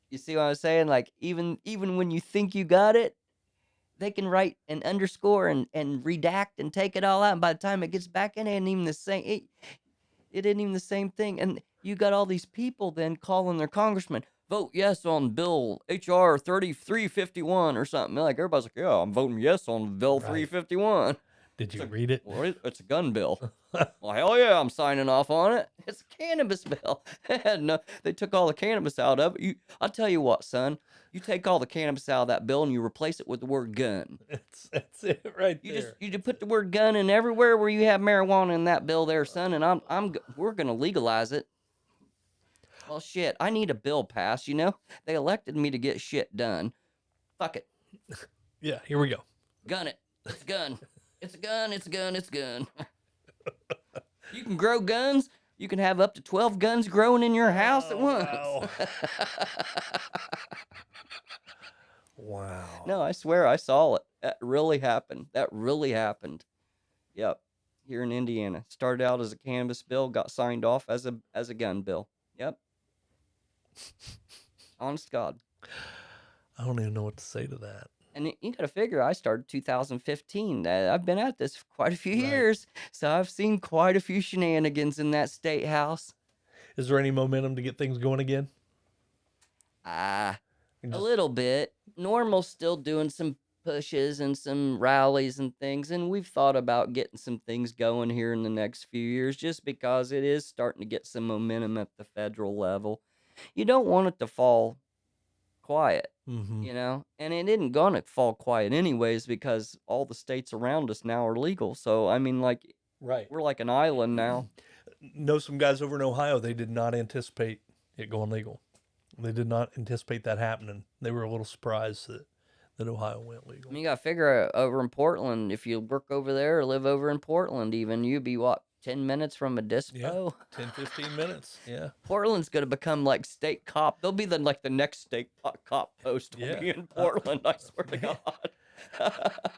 you see what I'm saying? Like, even when you think you got it, they can write an underscore and redact and take it all out. And by the time it gets back in, it ain't even the same. It isn't even the same thing. And you got all these people then calling their congressman, vote yes on Bill HR 3351 or something. Like, everybody's like, yeah, I'm voting yes on Bill 351.
Did you read it?
Well, it's a gun bill. Well, hell yeah, I'm signing off on it. It's a cannabis bill. No, they took all the cannabis out of it. I'll tell you what, son. You take all the cannabis out of that bill and you replace it with the word gun.
That's it right
You
there.
just put the word gun in everywhere where you have marijuana in that bill there, son, and we're gonna legalize it. Well, shit, I need a bill passed, They elected me to get shit done. Fuck it.
Yeah, here we go.
Gun it. It's a gun. It's a gun. It's a gun. It's a gun. You can grow guns. You can have up to 12 guns growing in your house at once.
Wow. Wow.
No, I swear I saw it. That really happened. Yep. Here in Indiana. Started out as a cannabis bill, got signed off as a gun bill. Yep. Honest to God.
I don't even know what to say to that.
And you got to figure, I started 2015. I've been at this for quite a few years, so I've seen quite a few shenanigans in that state house.
Is there any momentum to get things going again?
A little bit. Normal's still doing some pushes and some rallies and things, and we've thought about getting some things going here in the next few years just because it is starting to get some momentum at the federal level. You don't want it to fall quiet, and it isn't gonna fall quiet anyways because all the states around us now are legal. So I mean, like, we're like an island now.
Know some guys over in Ohio. They did not anticipate it going legal. They did not anticipate that happening. They were a little surprised that Ohio went legal.
I mean, you gotta figure over in Portland, if you work over there or live over in Portland, even you'd be 10 minutes from a dispo?
Yeah, 10, 15 minutes. Yeah.
Portland's going to become like state cop. They'll be the next state cop post will be in Portland, I swear to God.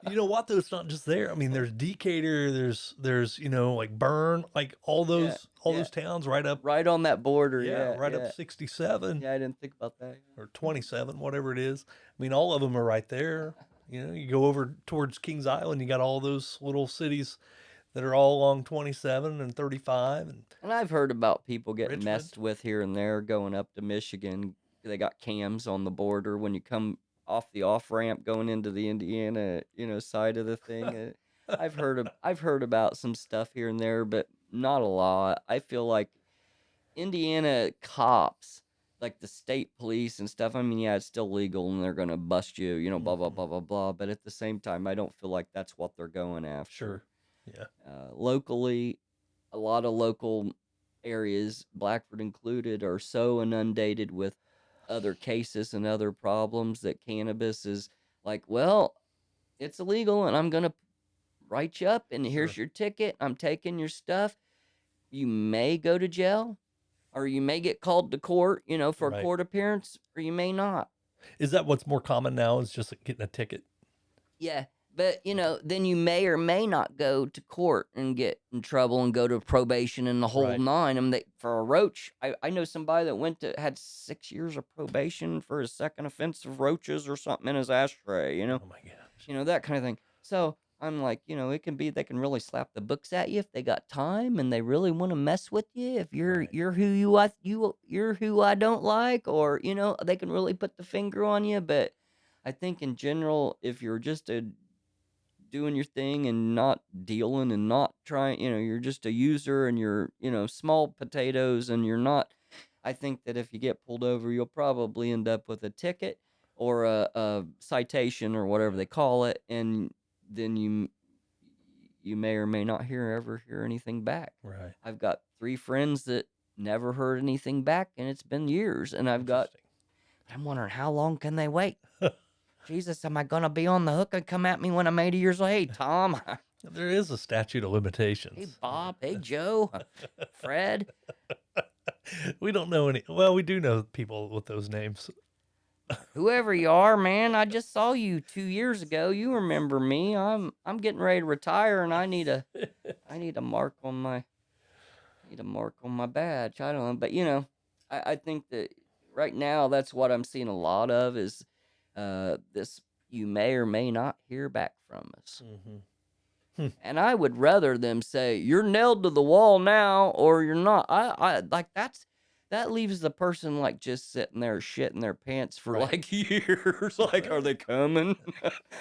You know what, though? It's not just there. I mean, there's Decatur, there's like Bern, like all those towns right
on that border.
Right up 67.
Yeah, I didn't think about that.
Or 27, whatever it is. I mean, all of them are right there. You go over towards Kings Island, you got all those little cities that are all along 27 and 35.
And I've heard about people getting
Richmond.
messed with here and there going up to Michigan. They got cams on the border when you come off the off-ramp going into the Indiana, side of the thing. I've heard about some stuff here and there, but not a lot. I feel like Indiana cops, like the state police and stuff, I mean, yeah, it's still legal and they're going to bust you, blah, blah, blah, blah, blah. But at the same time, I don't feel like that's what they're going after.
Sure. Yeah.
Locally, a lot of local areas, Blackford included, are so inundated with other cases and other problems that cannabis is like, well, it's illegal and I'm going to write you up and here's your ticket. I'm taking your stuff. You may go to jail or you may get called to court, for a court appearance, or you may not.
Is that what's more common now, is just getting a ticket?
Yeah. But, then you may or may not go to court and get in trouble and go to probation and the whole nine. I mean, for a roach, I know somebody that had 6 years of probation for his second offense of roaches or something in his ashtray,
Oh, my gosh.
That kind of thing. So I'm like, it can be, they can really slap the books at you if they got time and they really want to mess with you. If you're you're who I don't like, or, they can really put the finger on you. But I think in general, if you're just a doing your thing and not dealing and not trying, you're just a user and you're, small potatoes and you're not. I think that if you get pulled over, you'll probably end up with a ticket or a citation or whatever they call it, and then you may or may not ever hear anything back.
Right.
I've got 3 friends that never heard anything back, and it's been years. And I'm wondering, how long can they wait? Jesus, am I gonna be on the hook and come at me when I'm 80 years old? Hey, Tom.
There is a statute of limitations.
Hey, Bob. Hey, Joe. Fred.
We don't know any. Well, we do know people with those names.
Whoever you are, man, I just saw you 2 years ago. You remember me? I'm getting ready to retire, and I need a mark on my badge. I don't know, but I think that right now that's what I'm seeing a lot of is this. You may or may not hear back from us. And I would rather them say you're nailed to the wall now or you're not. I like that leaves the person like just sitting there shitting their pants for like years. Like, are they coming?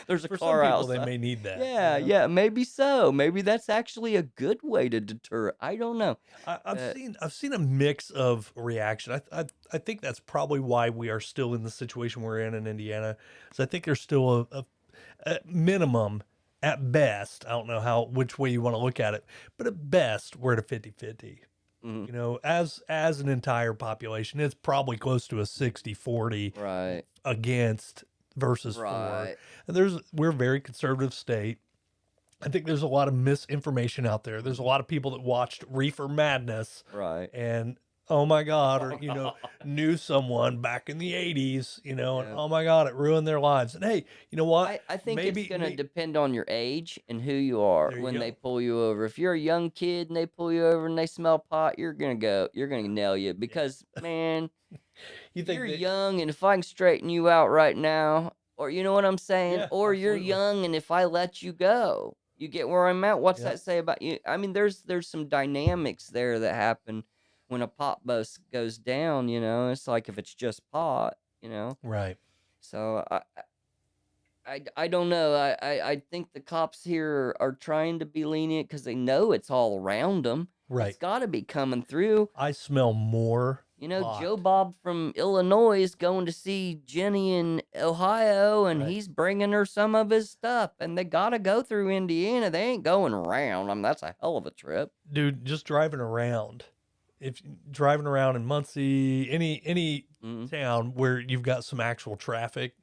There's a
For
car
some people,
outside.
they may need that.
Yeah, maybe so. Maybe that's actually a good way to deter it. I don't know.
I've seen a mix of reaction. I think that's probably why we are still in the situation we're in Indiana. So I think there's still a minimum. At best, I don't know which way you want to look at it, but at best, we're at a 50-50. As an entire population, it's probably close to a 60-40 against versus for. And we're a very conservative state. I think there's a lot of misinformation out there. There's a lot of people that watched Reefer Madness, and oh my God, or knew someone back in the 80s, and oh my God, it ruined their lives. And hey, you know what?
I think it's going to depend on your age and who you are when they pull you over. If you're a young kid and they pull you over and they smell pot, you're going to nail you because, man, you're young, and if I can straighten you out right now, or you know what I'm saying? Or
absolutely.
you're young, and if I let you go, you get where I'm at? What's that say about you? I mean, there's some dynamics there that happen when a pot bus goes down, it's like if it's just pot,
Right.
So I don't know. I think the cops here are trying to be lenient because they know it's all around them.
Right.
It's got to be coming through.
I smell more.
Joe Bob from Illinois is going to see Jenny in Ohio, and he's bringing her some of his stuff, and they got to go through Indiana. They ain't going around. I mean, that's a hell of a trip.
Dude, just driving around. If driving around in Muncie, any town where you've got some actual traffic,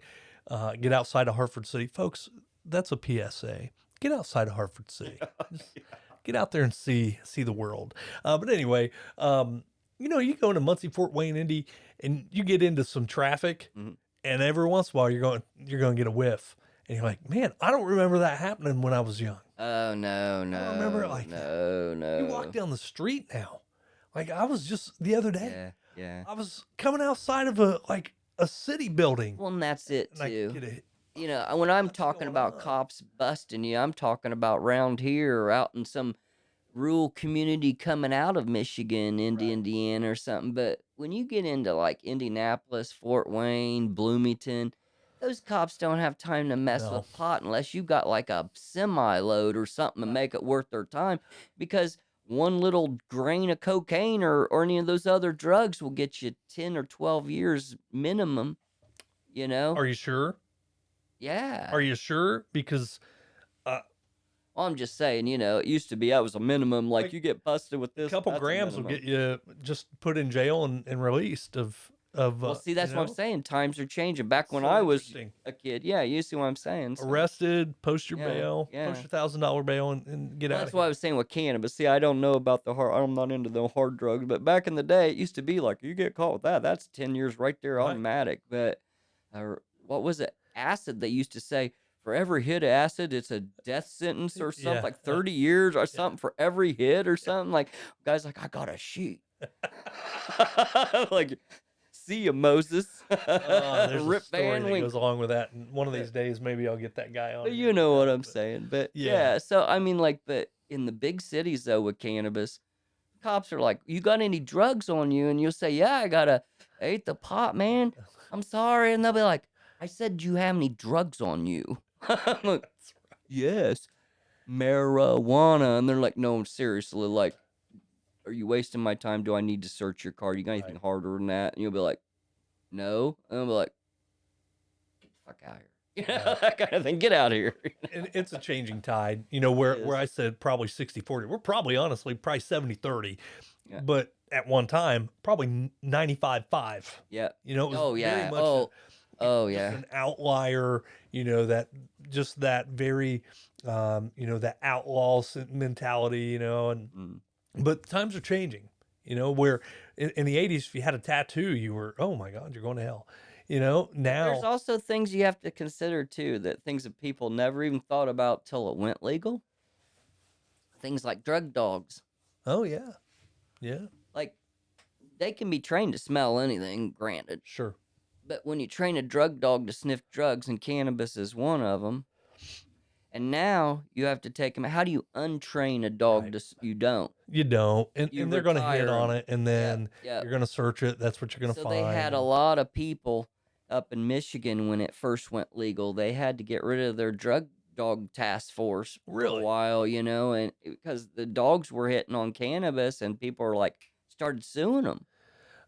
get outside of Hartford City. Folks, that's a PSA. Get outside of Hartford City. Get out there and see the world. But anyway, you go into Muncie, Fort Wayne, Indy, and you get into some traffic, and every once in a while you're going to get a whiff. And you're like, man, I don't remember that happening when I was young.
Oh, no.
I don't remember it like that.
No.
You walk down the street now. Like I was just the other day.
Yeah.
I was coming outside of a city building.
Well, and that's it too. When I'm talking about cops busting you, I'm talking about round here or out in some rural community coming out of Michigan into Indiana or something. But when you get into like Indianapolis, Fort Wayne, Bloomington, those cops don't have time to mess with pot unless you got like a semi load or something to make it worth their time, because one little grain of cocaine or any of those other drugs will get you 10 or 12 years minimum,
Are you sure?
Yeah.
Are you sure? Because
I'm just saying, it used to be that was a minimum. Like you get busted with this.
A couple grams will get you just put in jail and released of
well, see, that's what I'm saying. Times are changing. Back when I was a kid, you see what I'm saying? So.
Arrested, post your bail, post your $1,000 bail, and get out.
That's what I was saying with cannabis. See, I don't know about I'm not into the hard drugs, but back in the day, it used to be like you get caught with that, that's 10 years right there, automatic. But what was it? Acid. They used to say for every hit of acid, it's a death sentence or something, like 30 years or something for every hit or something. Like guys, like I got a sheet. Like. See you, Moses.
There's
Rip
a story
Van
that
Winkle.
goes along with that, and one of these days maybe I'll get that guy on.
But you know what I'm saying. But yeah, so I mean, like, but in the big cities though with cannabis, cops are like, "You got any drugs on you?" And you'll say, "Yeah, I ate the pot, man. I'm sorry," and they'll be like, "I said, do you have any drugs on you?" I'm like, yes, marijuana. And they're like, no, seriously, like, are you wasting my time? Do I need to search your car? You got anything
Right.
harder than that? And you'll be like, no. And I'll be like, get the fuck out of here.
Yeah.
That kind of thing. Get out of here.
And it's a changing tide, where I said probably 60-40. We're probably honestly probably 70-30,
Yeah.
but at one time, probably 95-5.
Yeah.
It was
Oh,
very
yeah.
much
Oh,
just
yeah.
an outlier, that just that very, that outlaw mentality, and
Mm.
but times are changing, where in the 80s, if you had a tattoo, you were, oh my God, you're going to hell.
But there's
Now,
also things you have to consider, too, that things that people never even thought about till it went legal. Things like drug dogs.
oh yeah, yeah,
Like, they can be trained to smell anything, granted.
sure.
But when you train a drug dog to sniff drugs, and cannabis is one of them, and now you have to take them. How do you untrain a dog
Right.
you don't?
You don't,
You
and they're going to hit
retire
on
'em.
it, and
Yep,
then
yep.
you're going to search it. That's what you're going to
So
find.
they had a lot of people up in Michigan when it first went legal. They had to get rid of their drug dog task force for a
Really?
while, and because the dogs were hitting on cannabis, and people were like started suing them.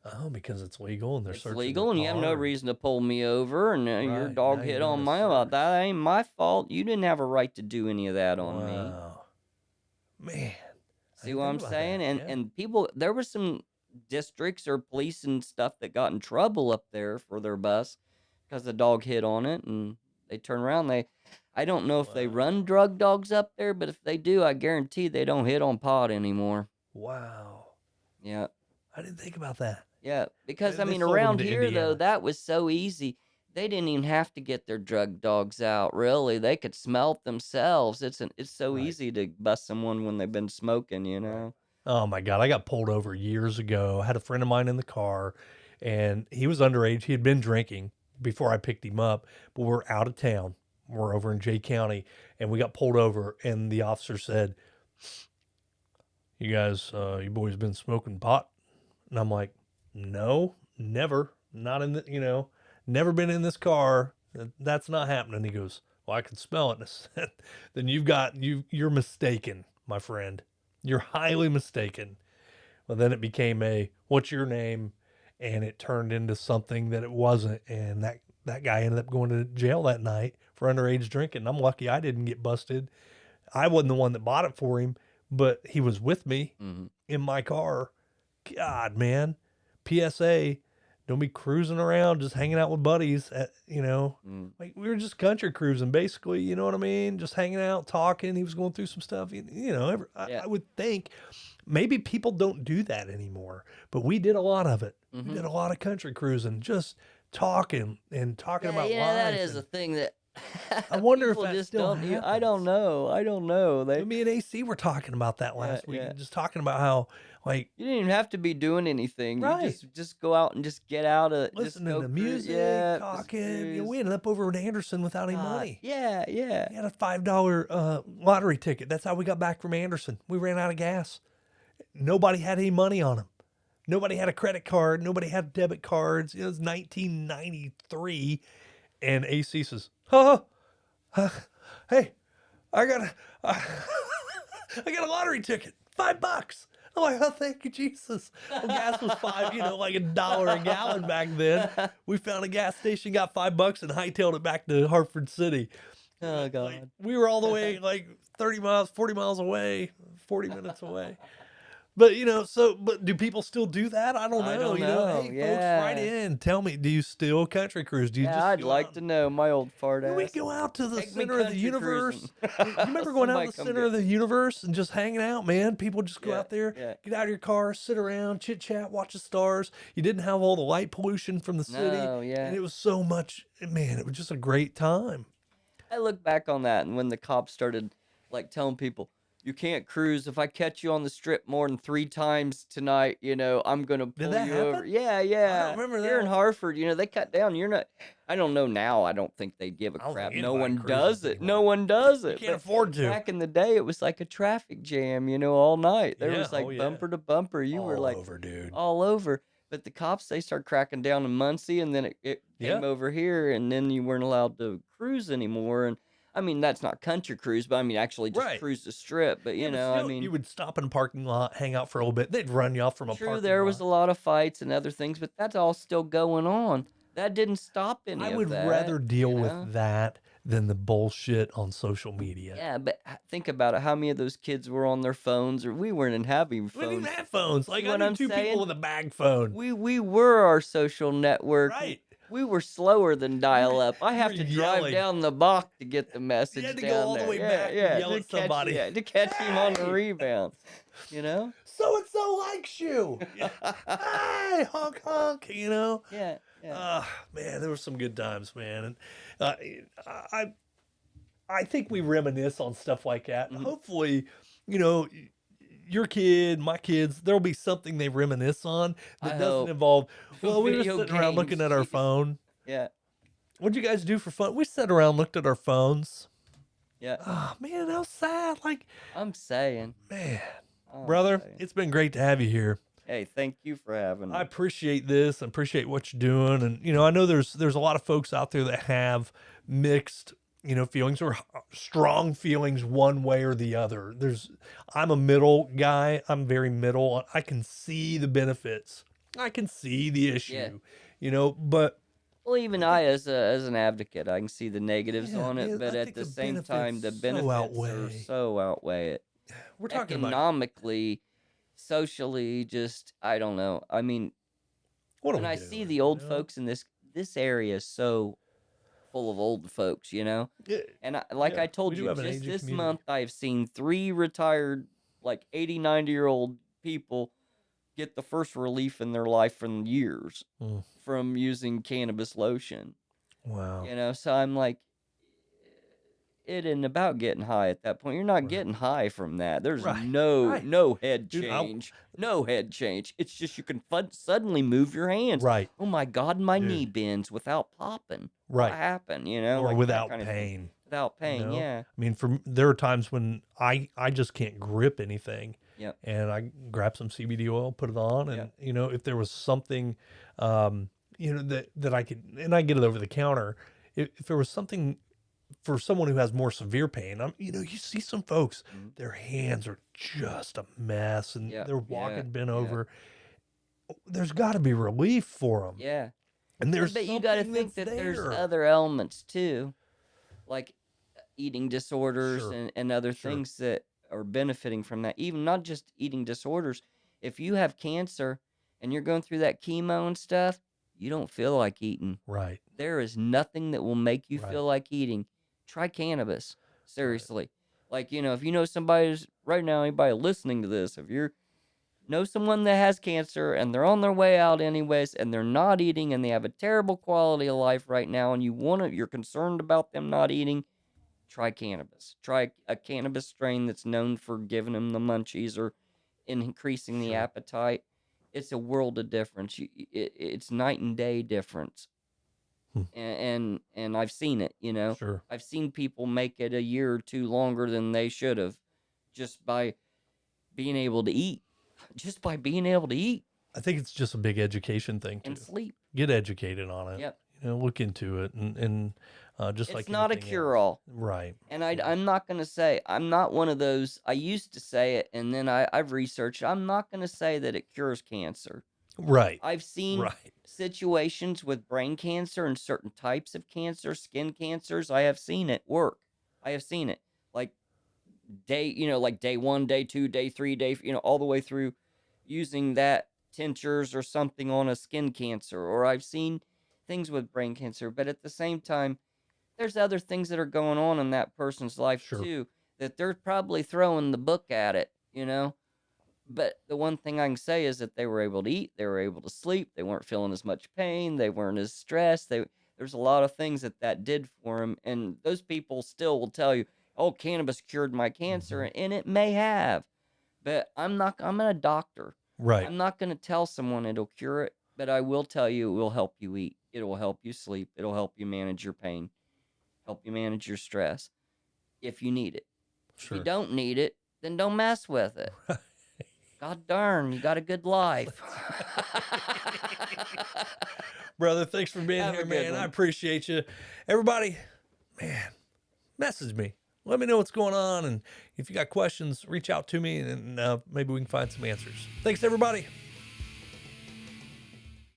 Oh, because it's legal and they're
It's
searching
legal,
their
and you have no
car.
reason to pull me over, and your
Right,
dog
now
hit
you're
on
under
my about that.
search.
Ain't my fault. You didn't have a right to do any of that on me.
Wow, man, I
See
didn't
what
think
I'm
about
saying?
that.
And
Yeah,
and people, there were some districts or police and stuff that got in trouble up there for their bus because the dog hit on it, and they turn around. I don't know if they run
wow,
drug dogs up there, but if they do, I guarantee they don't hit on pot anymore.
wow.
Yeah.
I didn't think about that.
Yeah, because I
They
mean,
sold them
around
to
here though,
Indiana.
that was so easy. They didn't even have to get their drug dogs out. Really, they could smell it themselves. It's so
Right,
easy to bust someone when they've been smoking.
right. Oh my God, I got pulled over years ago. I had a friend of mine in the car, and he was underage. He had been drinking before I picked him up, but we're out of town. We're over in Jay County, and we got pulled over, and the officer said, "You guys, you boys been smoking pot?" And I'm like, "No, never. Not in the, never been in this car. That's not happening." He goes, "Well, I can smell it." And I said, "Then you're mistaken, my friend. You're highly mistaken." Well, then it became "What's your name?" And it turned into something that it wasn't. And that guy ended up going to jail that night for underage drinking. I'm lucky I didn't get busted. I wasn't the one that bought it for him, but he was with me
Hmm.
in my car. God, man. PSA, don't be cruising around just hanging out with buddies
Mm.
like we were just country cruising basically, you know what I mean? Just hanging out, talking. He was going through some stuff,
Yeah.
I would think maybe people don't do that anymore, but we did a lot of it. We
Hmm.
did a lot of country cruising, just talking and talking
Yeah,
about
that
life.
is a
And
thing that
I wonder if
people
that
just
still
don't. I don't
happens.
know. I don't know.
Me and AC were talking about that
Yeah,
last week,
yeah.
and just talking about how, like,
You didn't even have to be doing anything. You
right,
just go out and just get out of, just
listening
go
to
cruise.
music,
Yeah, just
talking. We
cruise.
ended up over in Anderson without any
God,
money.
yeah, yeah.
He had a $5 lottery ticket. That's how we got back from Anderson. We ran out of gas. Nobody had any money on them. Nobody had a credit card. Nobody had debit cards. It was 1993, and AC says, "Huh, hey, I got a, I got a lottery ticket. $5." I'm like, "Oh, thank you, Jesus." Well, gas was five, like $1 a gallon back then. We found a gas station, got $5, and hightailed it back to Hartford City.
Oh
Like,
God.
we were all the way like 30 miles, 40 miles away, 40 minutes away. But but do people still do that? I don't
I
know.
don't know.
Hey folks, write
Yeah.
in. Tell me, do you still country cruise? Do you
Yeah,
just
I'd
go out
like to know, my old fart
and we
ass.
go out to the
Take me
center of the
country cruising.
universe? You remember going out to
Somebody
the
come
center
get
of the
me.
universe and just hanging out, man? People just go
Yeah,
out there,
yeah.
get out of your car, sit around, chit chat, watch the stars. You didn't have all the light pollution from the city,
No,
and
yeah.
it was so much, man, it was just a great time.
I look back on that, and when the cops started like telling people, you can't cruise. If I catch you on the strip more than 3 times tonight, I'm gonna
Did
pull
that
you over.
happen?
Yeah,
I don't
yeah.
remember
Here in
that.
Hartford, they cut down. You're not. I don't know now. I don't think they give a
I don't think
crap. No
anybody
one does
cruises
it. No
anymore.
one does
You
it.
can't
But
afford to.
back in the day, it was like a traffic jam. All night. There
Yeah.
was
Oh
like
yeah.
bumper to bumper. You were
All
like
over, dude.
all over. But the cops, they start cracking down in Muncie, and then it came
Yeah.
over here, and then you weren't allowed to cruise anymore. And I mean, that's not country cruise, but I mean, actually just
Right.
cruise the strip. But,
Yeah,
you
but
know, I
still, you
mean,
would stop in a parking lot, hang out for a little bit. They'd run you off from a
true,
parking
there was
lot.
a lot of fights and other things, but that's all still going on. That didn't stop any
I
of
would
that,
rather deal
you
with
know?
that than the bullshit on social media.
Yeah, but think about it. How many of those kids were on their phones, or we weren't even having
We didn't even
phones?
have phones.
See
Like, I
what
knew
I'm
two people
saying?
with a bag phone.
We were our social network.
Right.
We were slower than dial up. I
You're
have to drive
yelling.
down the block to get the
You
message
had to go
down
all the
there.
way
Yeah,
back and
yeah,
yell
to
at
catch
somebody.
yeah, to catch him on the
Hey!
rebound. You know?
So and so likes you. Yeah. Hey, honk honk. You know.
Yeah, yeah.
Man, there were some good times, man. And uh, I I think we reminisce on stuff like that.
Mhm.
Hopefully, you know, your kid, my kids, there'll be something they reminisce on
I
that doesn't
hope.
involve, well, we were
Video
sitting around
games,
looking at our
jeez.
phone.
Yeah,
What'd you guys do for fun? We sat around, looked at our phones.
yeah.
Oh, man, how sad. Like,
I'm saying.
man,
I'm
brother,
saying.
it's been great to have you here.
Hey, thank you for having
I
me.
appreciate this. I appreciate what you're doing. And, you know, I know there's a lot of folks out there that have mixed, you know, feelings or strong feelings one way or the other. I'm a middle guy. I'm very middle. I can see the benefits. I can see the
Yeah.
issue, you know, but
Well, even
I think,
as an advocate, I can see the negatives
yeah,
on it,
man,
but
I
at
think
the
the
same time, the
benefits so
benefits are
outweigh.
so outweigh it.
We're talking about
Economically, socially, just I don't know. I mean,
what are
when
we
I see
doing,
the
you
old
know?
folks in this area is so full of old folks, you know.
Yeah,
And like
yeah,
I
we
told
do
you,
have an
just
aging
this
community.
month I've seen 3 retired like 80, 90-year-old people get the first relief in their life in years
Mm,
from using cannabis lotion.
wow.
You know, so I'm like, it isn't about getting high at that point. You're not
Right.
getting high from that. There's
Right.
no
Right.
no head
Dude,
change. No head change. It's just you can suddenly move your hands.
right.
Oh my God, my knee
Dude.
bends without popping. What
Right.
happened? You know,
Or
like that
without
kind of thing.
pain.
Without
You
pain,
know,
yeah.
I mean, there are times when I just can't grip anything,
Yep.
and I grab some CBD oil, put it on, and
Yep.
you know, if there was something, you know, that I could, and I get it over the counter. If there was something for someone who has more severe pain, you know, you see some folks,
Mhm.
their hands are just a mess, and
Yep.
they're
Yeah.
walking bent
Yeah.
over. There's got to be relief for them,
Yeah.
and there's
But you got to
something
think
that's
that there's
there.
other elements too, like eating disorders
Sure,
and other
sure,
things that are benefiting from that. Even not just eating disorders. If you have cancer and you're going through that chemo and stuff, you don't feel like eating.
right,
There is nothing that will make you
right,
feel like eating. Try cannabis.
right.
Seriously. Like, you know, if you know somebody's right now, anybody listening to this, if you're know someone that has cancer and they're on their way out anyways and they're not eating and they have a terrible quality of life right now and you're concerned about them not eating, try cannabis. Try a cannabis strain that's known for giving them the munchies or increasing the
Sure.
appetite. It's a world of difference. It's night and day difference.
Hmm.
And I've seen it, you know.
Sure.
I've seen people make it a year or two longer than they should have just by being able to eat. Just by being able to eat
I think it's just a big education thing too.
and sleep.
Get educated on it.
Yep.
You know, look into it, and just
It's
like
not a
anything else.
cure-all.
Right.
And I'm not going to say, I'm not one of those, I used to say it, and then I've researched, I'm not going to say that it cures cancer.
Right.
I've seen
Right.
situations with brain cancer and certain types of cancer, skin cancers. I have seen it work. I have seen it. Like like day 1, day 2, day 3, all the way through using that tinctures or something on a skin cancer. Or I've seen things with brain cancer, but at the same time, there's other things that are going on in that person's life
Sure.
too that they're probably throwing the book at it, you know. But the one thing I can say is that they were able to eat, they were able to sleep, they weren't feeling as much pain, they weren't as stressed. There's a lot of things that did for them, and those people still will tell you, "Oh, cannabis cured my cancer,"
Mhm.
and it may have. But I'm not. I'm not a doctor.
Right.
I'm not going to tell someone it'll cure it, but I will tell you it will help you eat. It will help you sleep. It'll help you manage your pain, help you manage your stress if you need it. If you
Sure.
don't need it, then don't mess with it. God darn, you got a good life.
Brother, thanks for being
Have
here,
a good
man. I
one.
appreciate you. Everybody, man, message me. Let me know what's going on. And if you got questions, reach out to me and maybe we can find some answers. Thanks, everybody.